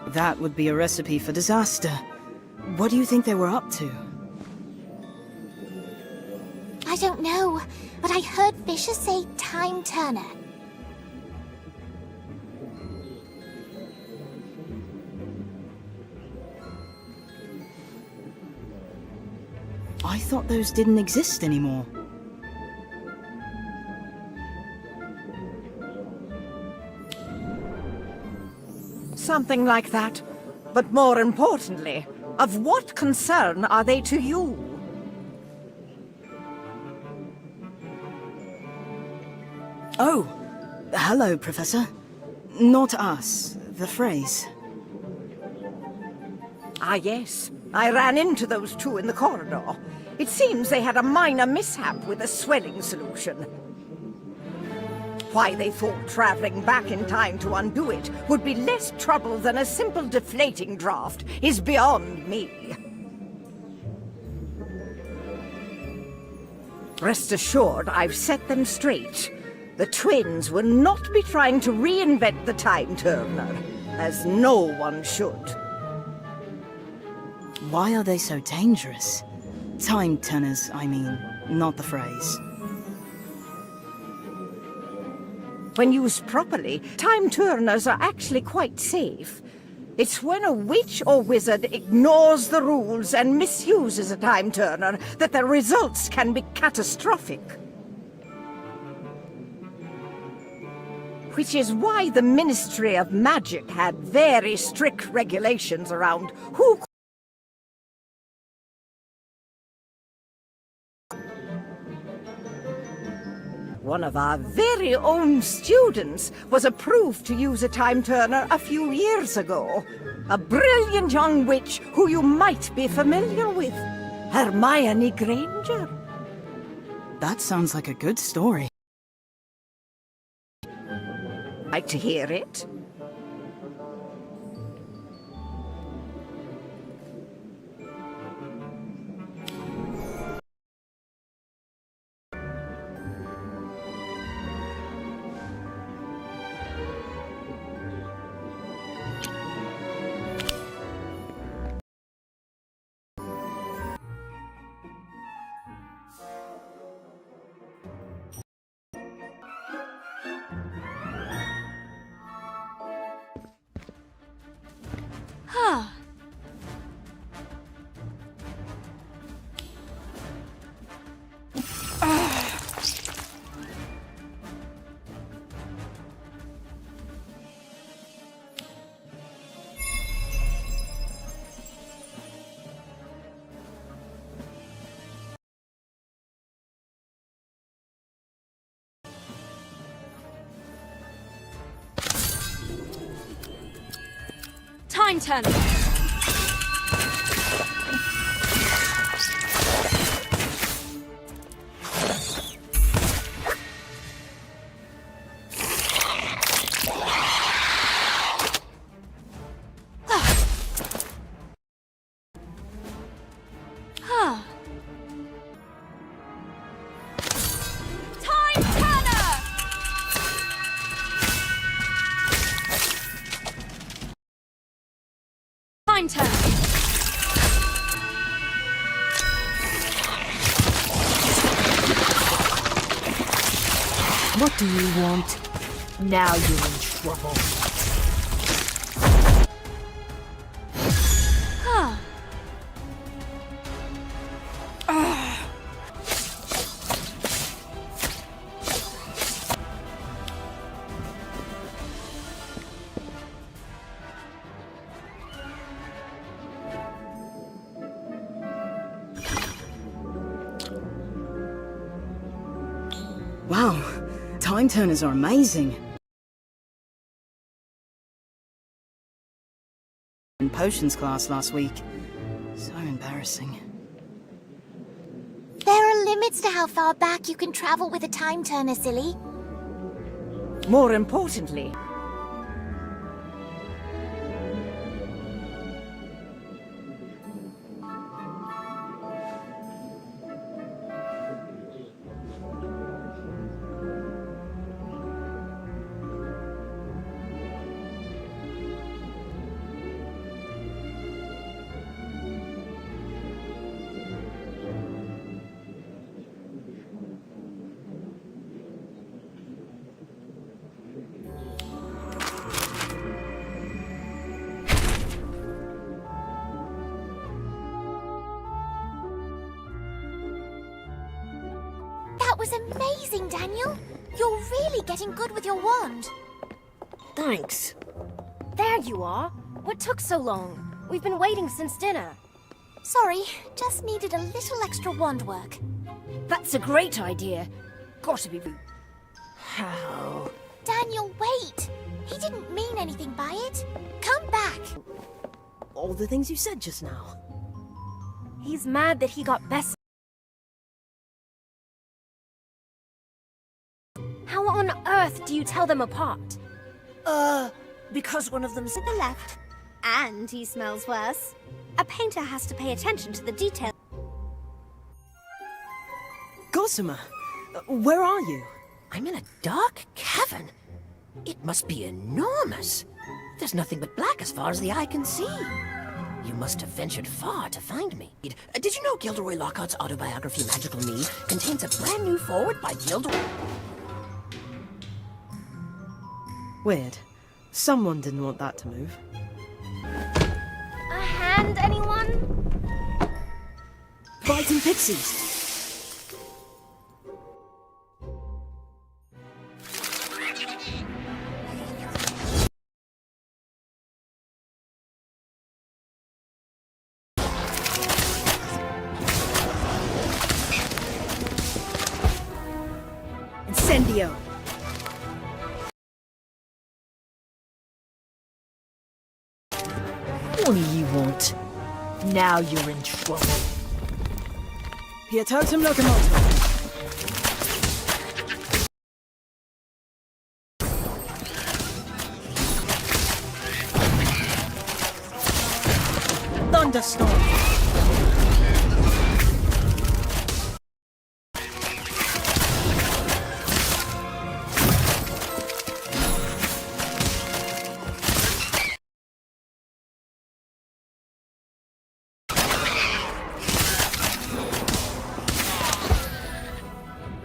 That would be a recipe for disaster. What do you think they were up to? I don't know, but I heard Fisher say Time Turner. I thought those didn't exist anymore. Something like that. But more importantly, of what concern are they to you? Oh, hello, Professor. Not us, the phrase. Ah, yes. I ran into those two in the corridor. It seems they had a minor mishap with the swelling solution. Why they thought traveling back in time to undo it would be less trouble than a simple deflating draft is beyond me. Rest assured, I've set them straight. The twins will not be trying to reinvent the time turner, as no one should. Why are they so dangerous? Time turners, I mean, not the phrase. When used properly, time turners are actually quite safe. It's when a witch or wizard ignores the rules and misuses a time turner that the results can be catastrophic. Which is why the Ministry of Magic had very strict regulations around who One of our very own students was approved to use a time turner a few years ago. A brilliant young witch who you might be familiar with. Hermione Granger. That sounds like a good story. Like to hear it? Time turner. Time turn. What do you want? Now you're in trouble. Wow, time turners are amazing. In potions class last week. So embarrassing. There are limits to how far back you can travel with a time turner, silly. More importantly, That was amazing, Daniel. You're really getting good with your wand. Thanks. There you are. What took so long? We've been waiting since dinner. Sorry, just needed a little extra wand work. That's a great idea. Gotta be... How? Daniel, wait! He didn't mean anything by it. Come back! All the things you said just now. He's mad that he got best. How on earth do you tell them apart? Because one of them's To the left. And he smells worse. A painter has to pay attention to the detail. Gossamer, where are you? I'm in a dark cavern. It must be enormous. There's nothing but black as far as the eye can see. You must have ventured far to find me. Did you know Gilderoy Lockhart's autobiography, Magical Me, contains a brand new foreword by Gilderoy? Weird. Someone didn't want that to move. A hand, anyone? Fighting pixies! Incendio! What do you want? Now you're in trouble. Pietotum locomotive. Thunderstorm.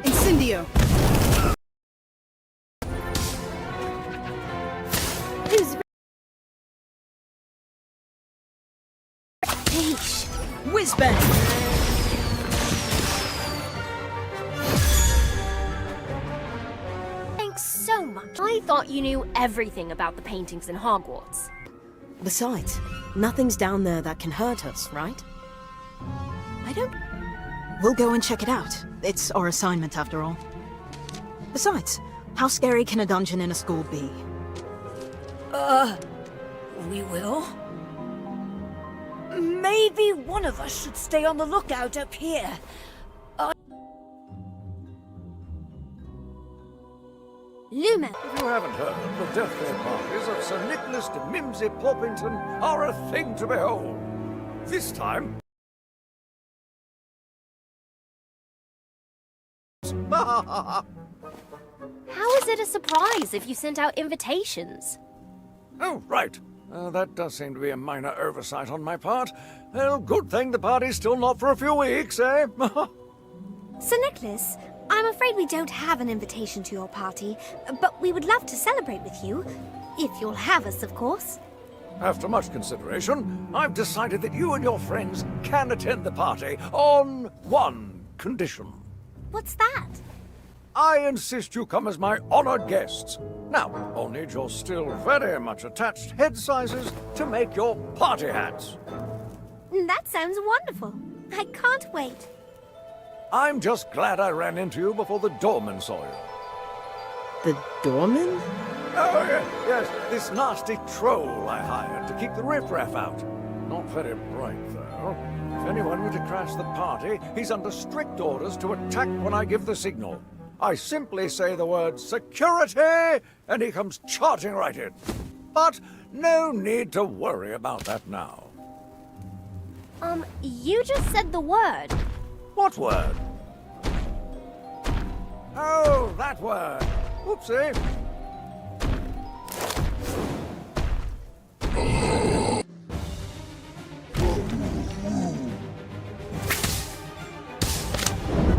Incendio. Who's Whizbang. Thanks so much. I thought you knew everything about the paintings in Hogwarts. Besides, nothing's down there that can hurt us, right? I don't... We'll go and check it out. It's our assignment, after all. Besides, how scary can a dungeon in a school be? We will? Maybe one of us should stay on the lookout up here. Lumen? If you haven't heard, the deathbed parties of Sir Nicholas de Mimsy Poppington are a thing to behold. This time... How is it a surprise if you sent out invitations? Oh, right. That does seem to be a minor oversight on my part. Well, good thing the party's still not for a few weeks, eh? Sir Nicholas, I'm afraid we don't have an invitation to your party, but we would love to celebrate with you. If you'll have us, of course. After much consideration, I've decided that you and your friends can attend the party on one condition. What's that? I insist you come as my honored guests. Now, I'll need your still very much attached head sizes to make your party hats. That sounds wonderful. I can't wait. I'm just glad I ran into you before the doorman saw you. The doorman? Oh, yes, this nasty troll I hired to keep the riffraff out. Not very bright, though. If anyone were to crash the party, he's under strict orders to attack when I give the signal. I simply say the word security, and he comes charging right in. But no need to worry about that now. You just said the word. What word? Oh, that word. Whoopsie.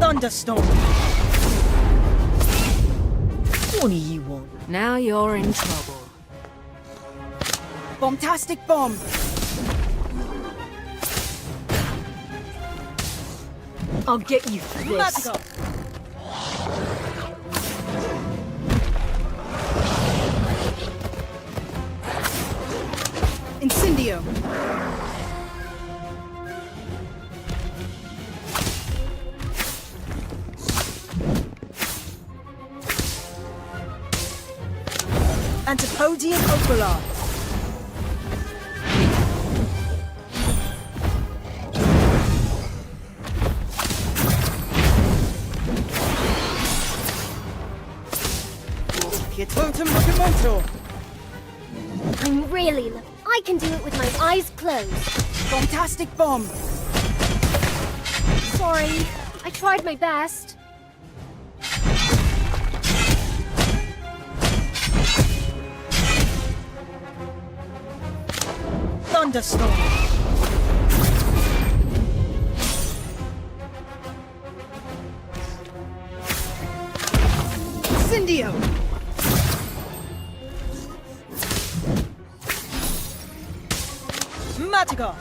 Thunderstorm. What do you want? Now you're in trouble. Bombastic bomb. I'll get you for this. Let's go. Incendio. Antipodian Opala. Totem Moto. I'm really I can do it with my eyes closed. Fantastic bomb. Sorry, I tried my best. Thunderstorm. Cindio. Magica.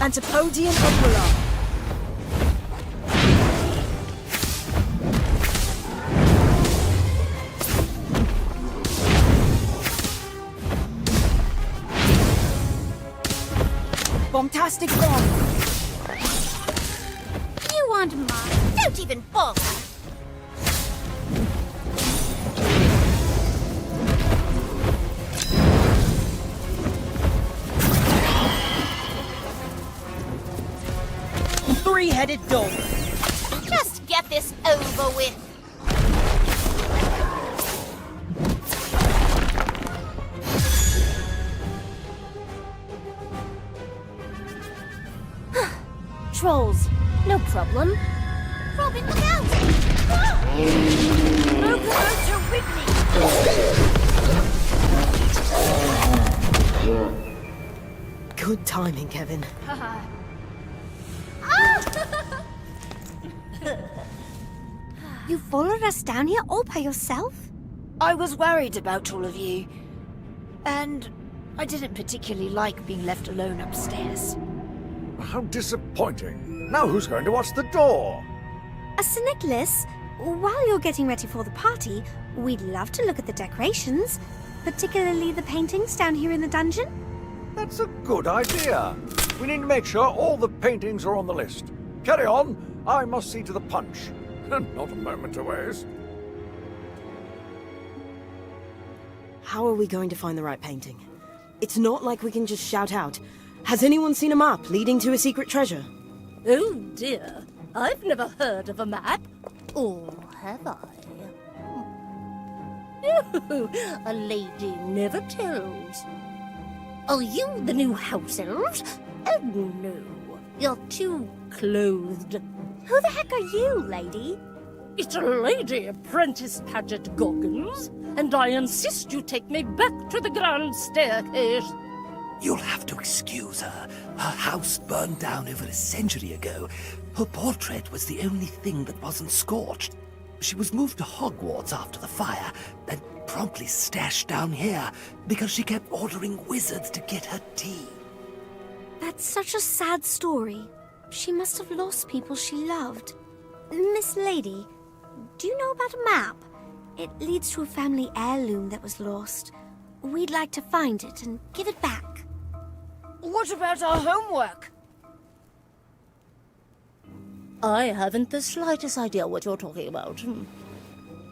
Antipodian Opala. Bombastic bomb. You want mine? Don't even bother. Three-headed dog. Just get this over with. Trolls, no problem. Robin, look out! Locomotor Whitney! Good timing, Kevin. You followed us down here all by yourself? I was worried about all of you. And I didn't particularly like being left alone upstairs. How disappointing. Now who's going to watch the door? Sir Nicholas, while you're getting ready for the party, we'd love to look at the decorations, particularly the paintings down here in the dungeon. That's a good idea. We need to make sure all the paintings are on the list. Carry on. I must see to the punch. Not a moment to waste. How are we going to find the right painting? It's not like we can just shout out, "Has anyone seen a map leading to a secret treasure?" Oh dear, I've never heard of a map. Or have I? Oh, a lady never tells. Are you the new house elves? Oh no, you're too clothed. Who the heck are you, lady? It's a lady apprentice Paget Goggins, and I insist you take me back to the grand staircase. You'll have to excuse her. Her house burned down over a century ago. Her portrait was the only thing that wasn't scorched. She was moved to Hogwarts after the fire, and promptly stashed down here because she kept ordering wizards to get her tea. That's such a sad story. She must have lost people she loved. Miss Lady, do you know about a map? It leads to a family heirloom that was lost. We'd like to find it and give it back. What about our homework? I haven't the slightest idea what you're talking about.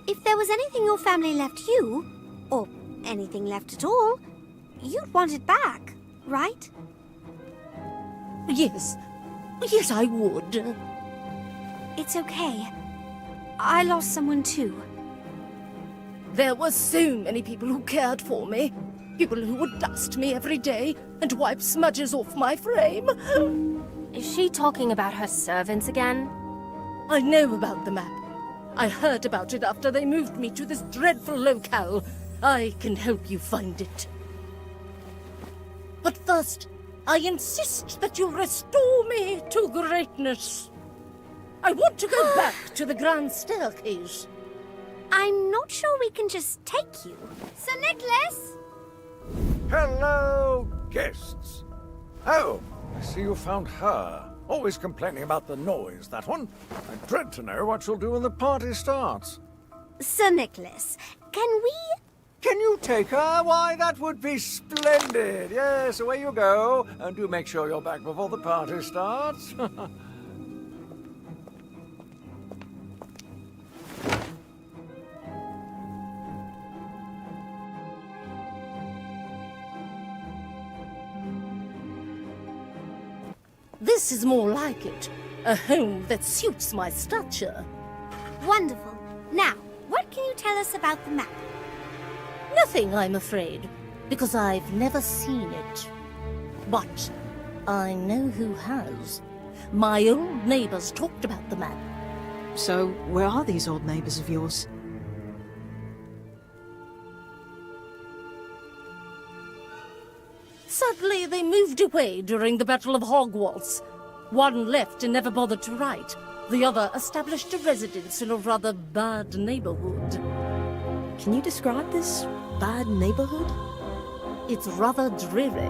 If there was anything your family left you, or anything left at all, you'd want it back, right? Yes. Yes, I would. It's okay. I lost someone too. There were so many people who cared for me. People who would dust me every day and wipe smudges off my frame. Is she talking about her servants again? I know about the map. I heard about it after they moved me to this dreadful locale. I can help you find it. But first, I insist that you restore me to greatness. I want to go back to the grand staircase. I'm not sure we can just take you. Sir Nicholas! Hello, guests. Oh, I see you found her. Always complaining about the noise, that one. I dread to know what she'll do when the party starts. Sir Nicholas, can we Can you take her? Why, that would be splendid. Yes, away you go. And do make sure you're back before the party starts. This is more like it. A home that suits my stature. Wonderful. Now, what can you tell us about the map? Nothing, I'm afraid, because I've never seen it. But I know who has. My old neighbors talked about the map. So, where are these old neighbors of yours? Sadly, they moved away during the Battle of Hogwarts. One left and never bothered to write. The other established a residence in a rather bad neighborhood. Can you describe this bad neighborhood? It's rather dreary.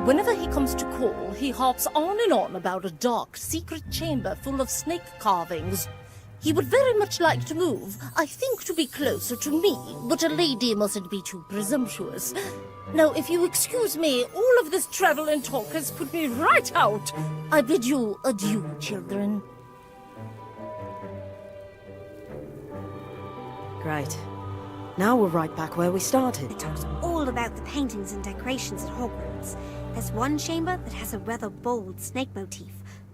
Whenever he comes to call, he harps on and on about a dark, secret chamber full of snake carvings. He would very much like to move, I think to be closer to me, but a lady mustn't be too presumptuous. Now, if you excuse me, all of this travel and talk has put me right out. I bid you adieu, children. Great. Now we're right back where we started. It talks all about the paintings and decorations at Hogwarts. There's one chamber that has a rather bold snake motif.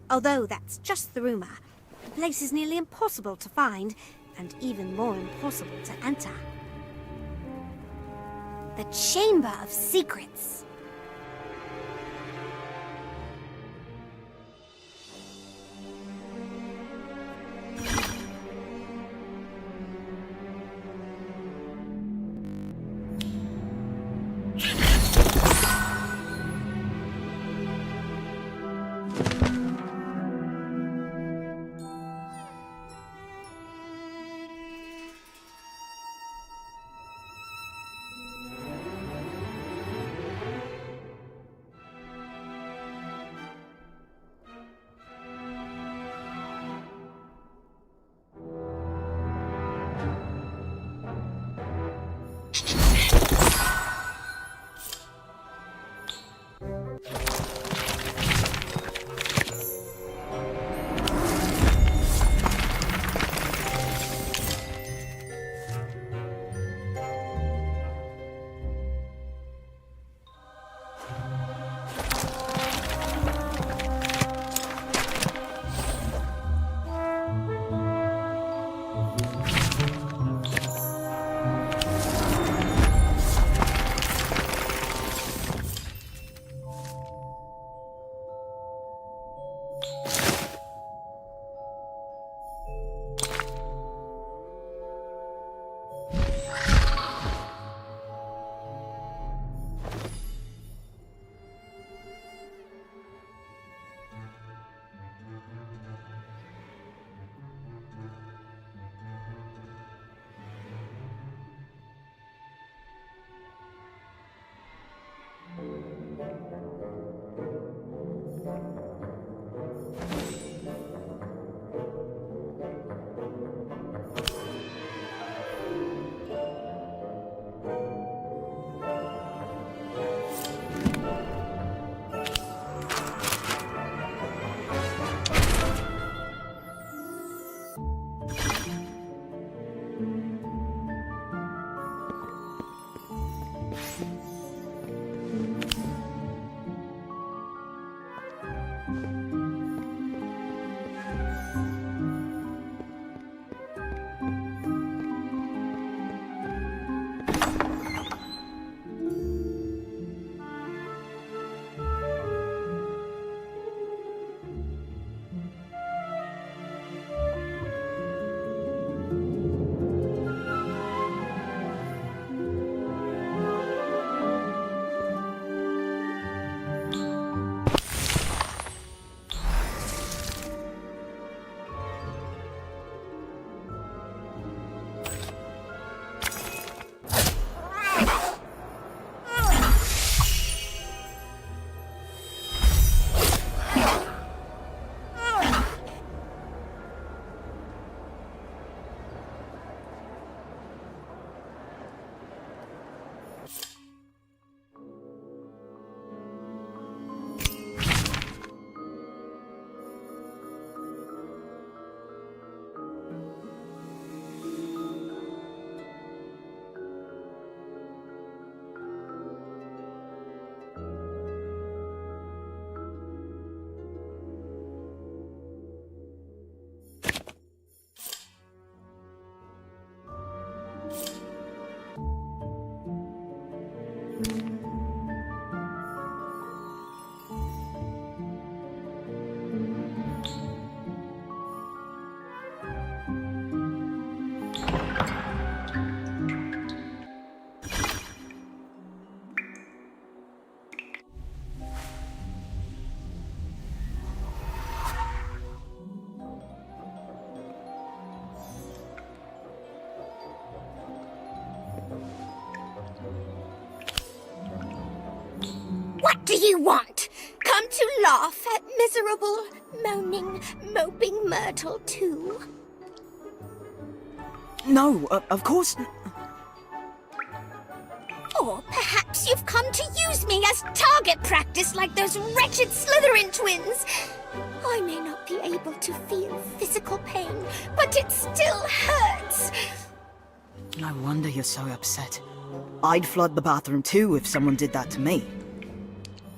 Although that's just the rumor. The place is nearly impossible to find, and even more impossible to enter. The Chamber of Secrets. What do you want? Come to laugh at miserable, moaning, moping Myrtle too? No, of course. Or perhaps you've come to use me as target practice like those wretched Slytherin twins. I may not be able to feel physical pain, but it still hurts. No wonder you're so upset. I'd flood the bathroom too if someone did that to me.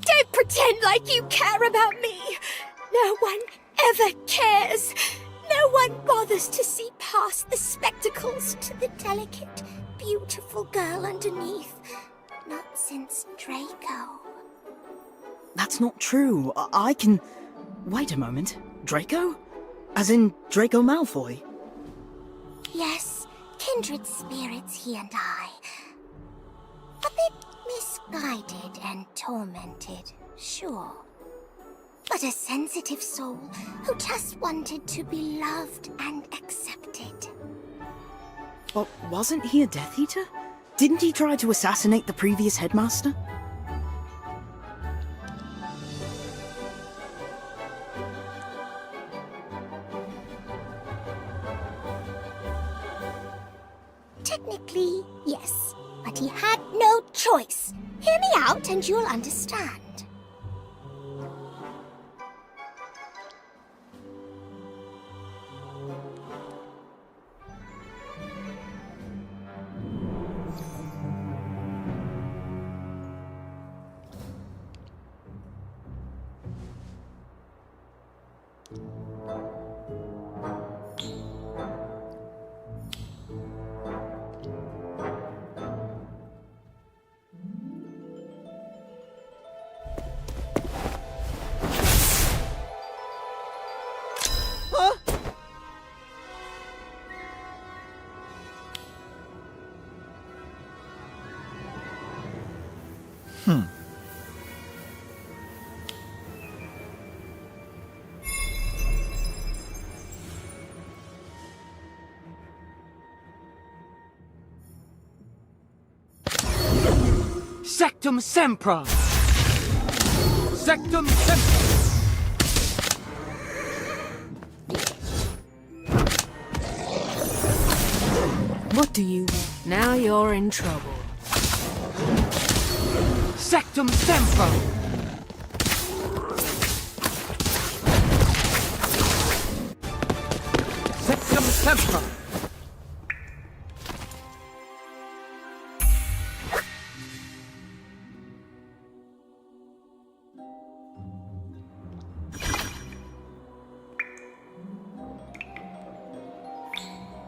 Don't pretend like you care about me. No one ever cares. No one bothers to see past the spectacles to the delicate, beautiful girl underneath. Not since Draco. That's not true. I can... Wait a moment. Draco? As in Draco Malfoy? Yes, kindred spirits, he and I. A bit misguided and tormented, sure. But a sensitive soul who just wanted to be loved and accepted. But wasn't he a Death Eater? Didn't he try to assassinate the previous headmaster? Technically, yes. But he had no choice. Hear me out and you'll understand. Sectum Sempra! Sectum Sempra! What do you want? Now you're in trouble. Sectum Sempra! Sectum Sempra!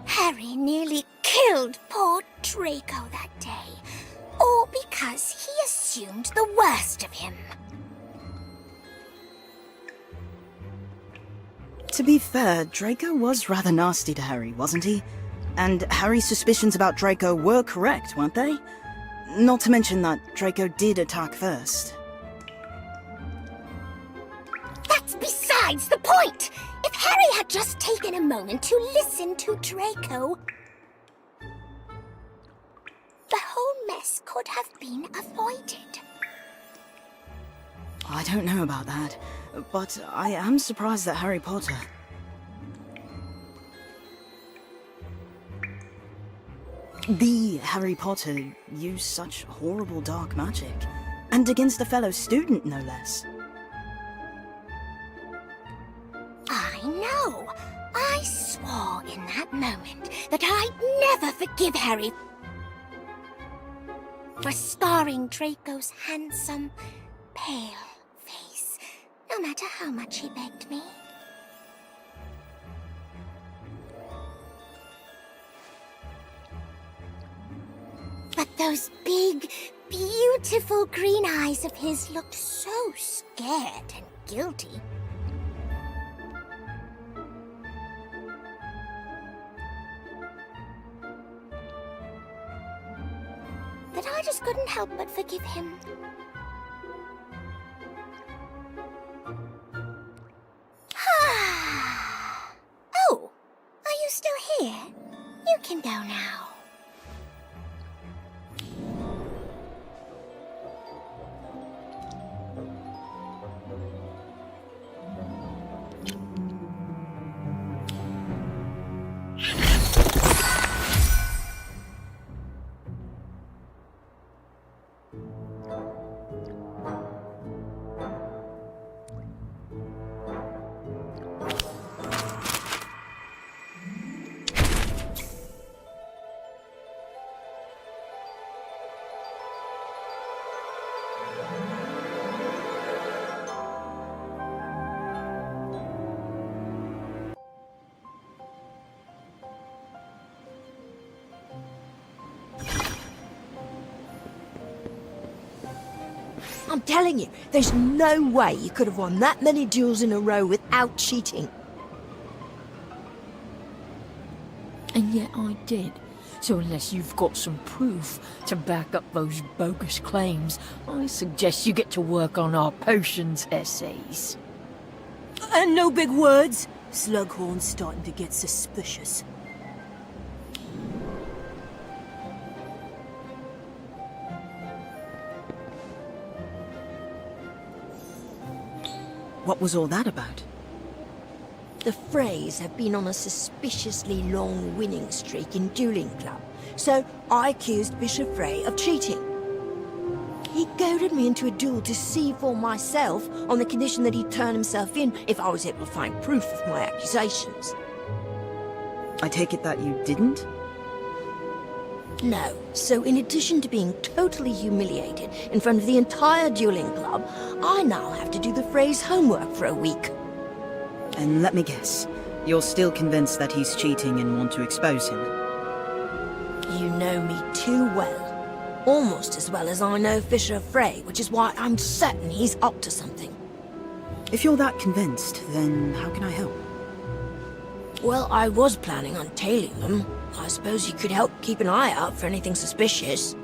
Harry nearly killed poor Draco that day. All because he assumed the worst of him. To be fair, Draco was rather nasty to Harry, wasn't he? And Harry's suspicions about Draco were correct, weren't they? Not to mention that Draco did attack first. That's besides the point! If Harry had just taken a moment to listen to Draco, the whole mess could have been avoided. I don't know about that, but I am surprised that Harry Potter... The Harry Potter used such horrible dark magic, and against a fellow student, no less. I know. I swore in that moment that I'd never forgive Harry for scarring Draco's handsome, pale face, no matter how much he begged me. But those big, beautiful green eyes of his looked so scared and guilty. That I just couldn't help but forgive him. Oh, are you still here? You can go now. I'm telling you, there's no way you could have won that many duels in a row without cheating. And yet I did. So unless you've got some proof to back up those bogus claims, I suggest you get to work on our potions essays. And no big words. Slughorn's starting to get suspicious. What was all that about? The Freys have been on a suspiciously long winning streak in Dueling Club, so I accused Bishop Frey of cheating. He goaded me into a duel to see for myself on the condition that he'd turn himself in if I was able to find proof of my accusations. I take it that you didn't? No, so in addition to being totally humiliated in front of the entire Dueling Club, I now have to do the Freys' homework for a week. And let me guess, you're still convinced that he's cheating and want to expose him? You know me too well. Almost as well as I know Fisher Frey, which is why I'm certain he's up to something. If you're that convinced, then how can I help? Well, I was planning on tailing them. I suppose you could help keep an eye out for anything suspicious.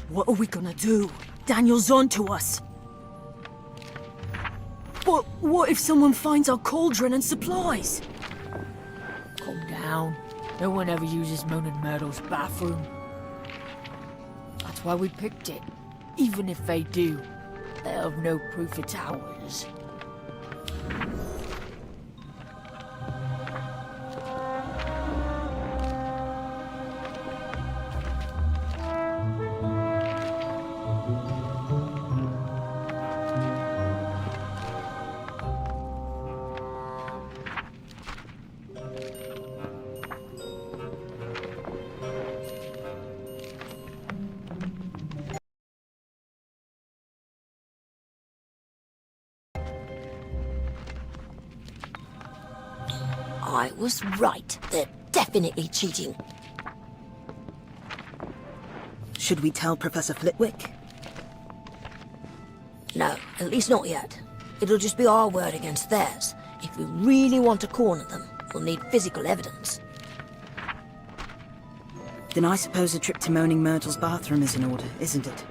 What are we gonna do? Daniel's on to us. But what if someone finds our cauldron and supplies? Calm down. No one ever uses Moon and Myrtle's bathroom. That's why we picked it. Even if they do, they have no proof it's ours. I was right. They're definitely cheating. Should we tell Professor Flitwick? No, at least not yet. It'll just be our word against theirs. If we really want to corner them, we'll need physical evidence. Then I suppose a trip to Moaning Myrtle's bathroom is in order, isn't it?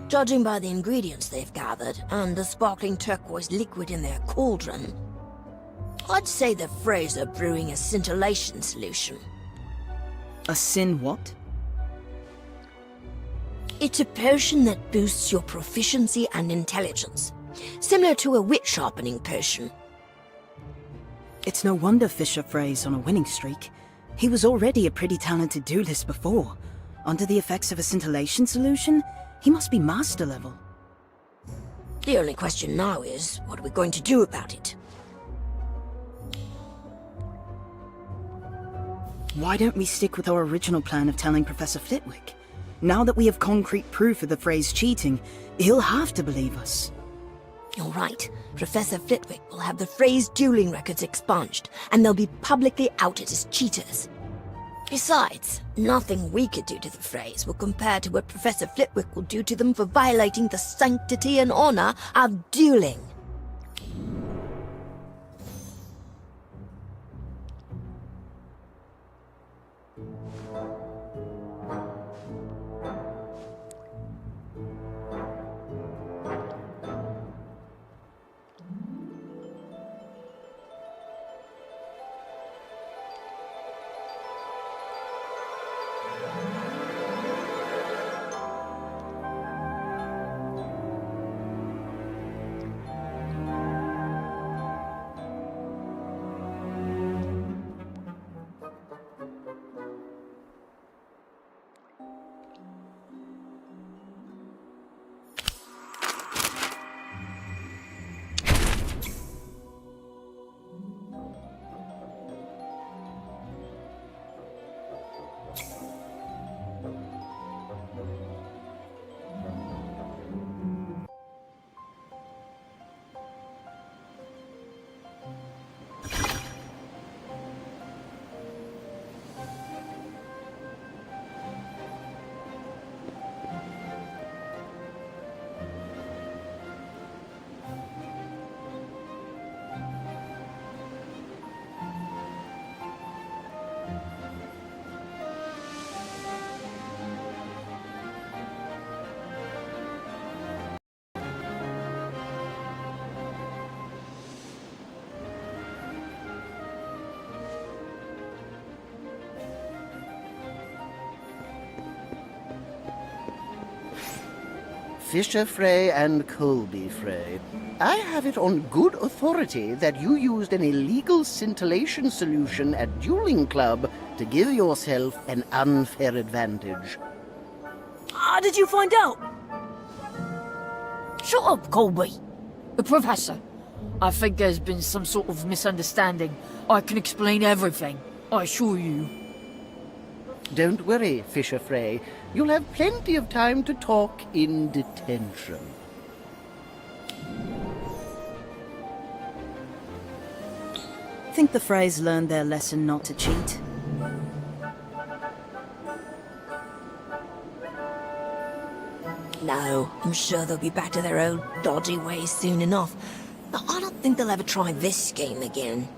Judging by the ingredients they've gathered, and the sparkling turquoise liquid in their cauldron, I'd say the Freys are brewing a scintillation solution. A sin what? It's a potion that boosts your proficiency and intelligence, similar to a wit sharpening potion. It's no wonder Fisher Frey's on a winning streak. He was already a pretty talented duelist before. Under the effects of a scintillation solution, he must be master level. The only question now is, what are we going to do about it? Why don't we stick with our original plan of telling Professor Flitwick? Now that we have concrete proof of the Freys cheating, he'll have to believe us. You're right. Professor Flitwick will have the Freys' dueling records expunged, and they'll be publicly outed as cheaters. Besides, nothing we could do to the Freys will compare to what Professor Flitwick will do to them for violating the sanctity and honor of dueling. Fisher Frey and Colby Frey. I have it on good authority that you used an illegal scintillation solution at Dueling Club to give yourself an unfair advantage. How did you find out? Shut up, Colby. Professor, I think there's been some sort of misunderstanding. I can explain everything, I assure you. Don't worry, Fisher Frey. You'll have plenty of time to talk in detention. Think the Freys learned their lesson not to cheat? No, I'm sure they'll be back to their old dodgy ways soon enough. But I don't think they'll ever try this scheme again.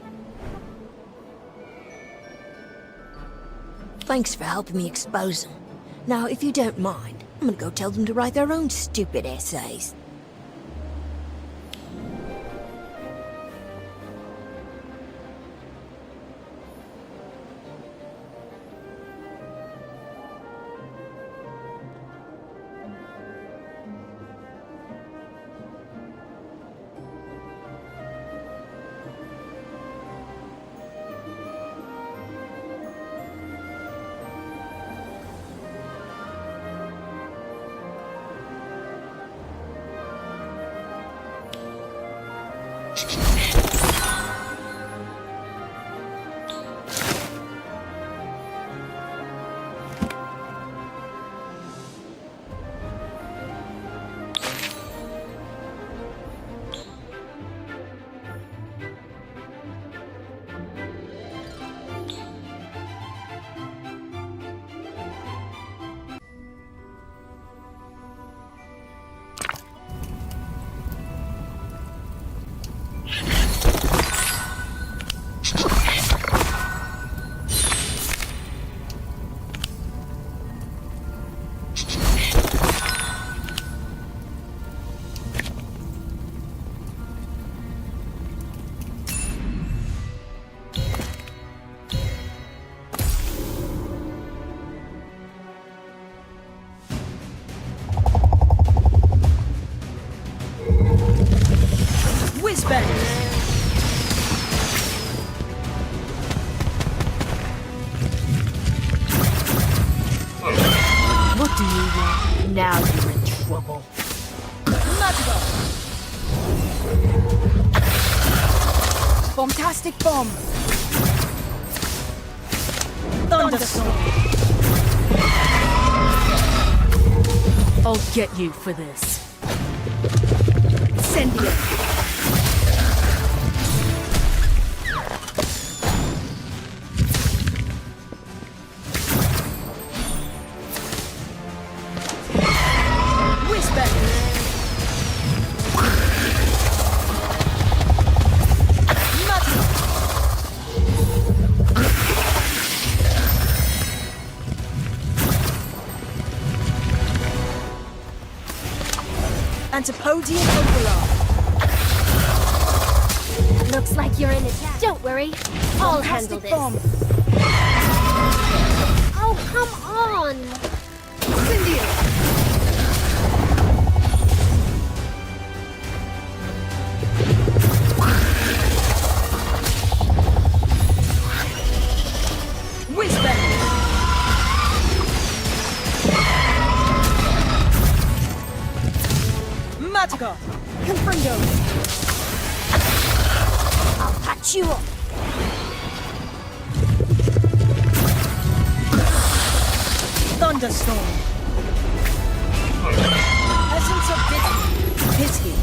Thanks for helping me expose them. Now, if you don't mind, I'm gonna go tell them to write their own stupid essays. What do you want? Now you're in trouble. Magical! Bombastic bomb! Thunderstorm! I'll get you for this. Incendio! Antipodian Overlord. Looks like you're in attack. Don't worry. I'll handle this. Bomb. Oh, come on! Incendio. Whizbang. Magica. Confringo. I'll patch you up. Thunderstorm. Essence of Pisky.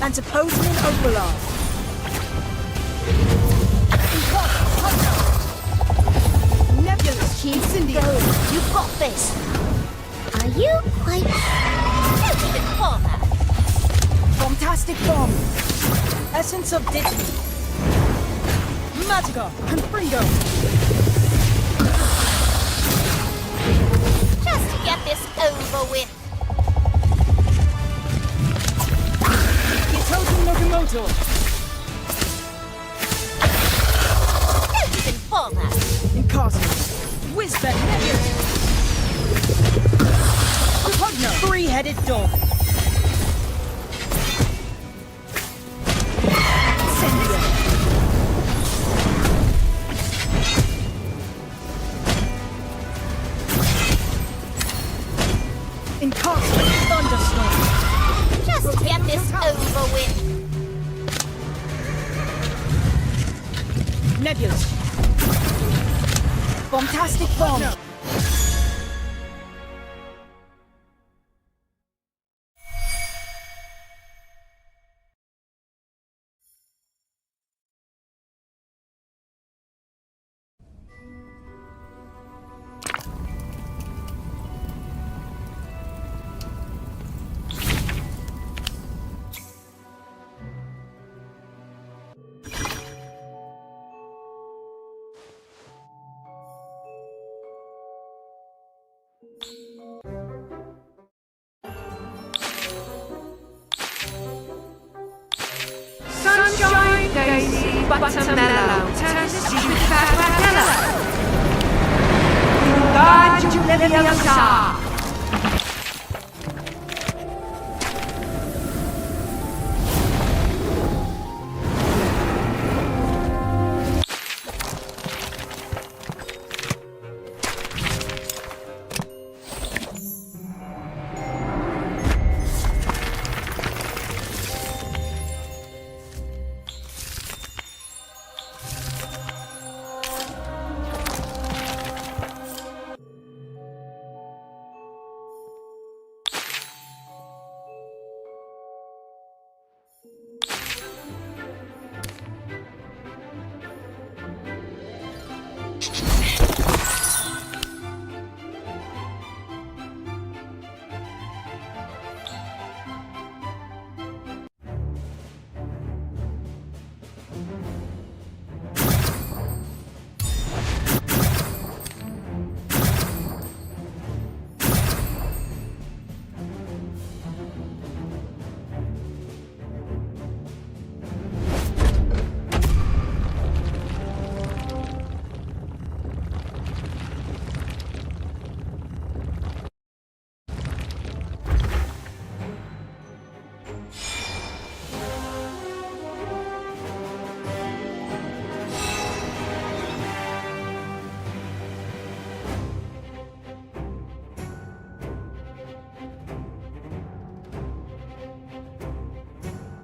Antipodian Overlord. Nebulous. Incendio. You've got this. Are you quite... Fantastic Bomb. Essence of Disney. Magica. Confringo. Just get this over with. Gitoten Locomotor. Don't even bother. Incarcerate. Whizbang Nebulous. Pugno. Three-headed dog. Incendio. Incarcerate. Thunderstorm. Just get this over with. Nebulous. Bombastic Bomb. Sunshine, daisy, buttermellow, turns to fat yellow. God, you Leviosa.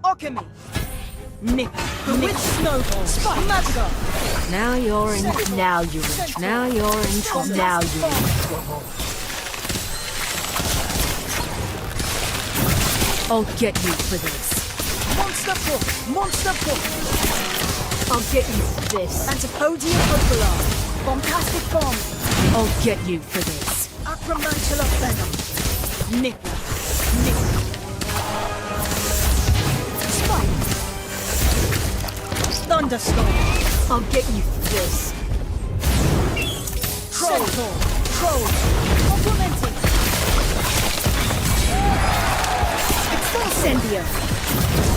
Alchemy. Nip. The Witch Snowball. Spike. Magica. Now you're in. Now you're in. Now you're in. Now you're in trouble. I'll get you for this. Monster Foot. Monster Foot. I'll get you for this. Antipodian Overlord. Bombastic Bomb. I'll get you for this. Acromantula Venom. Nipper. Nipper. Spike. Thunderstorm. I'll get you for this. Troll. Troll. Complementing. Excelsior!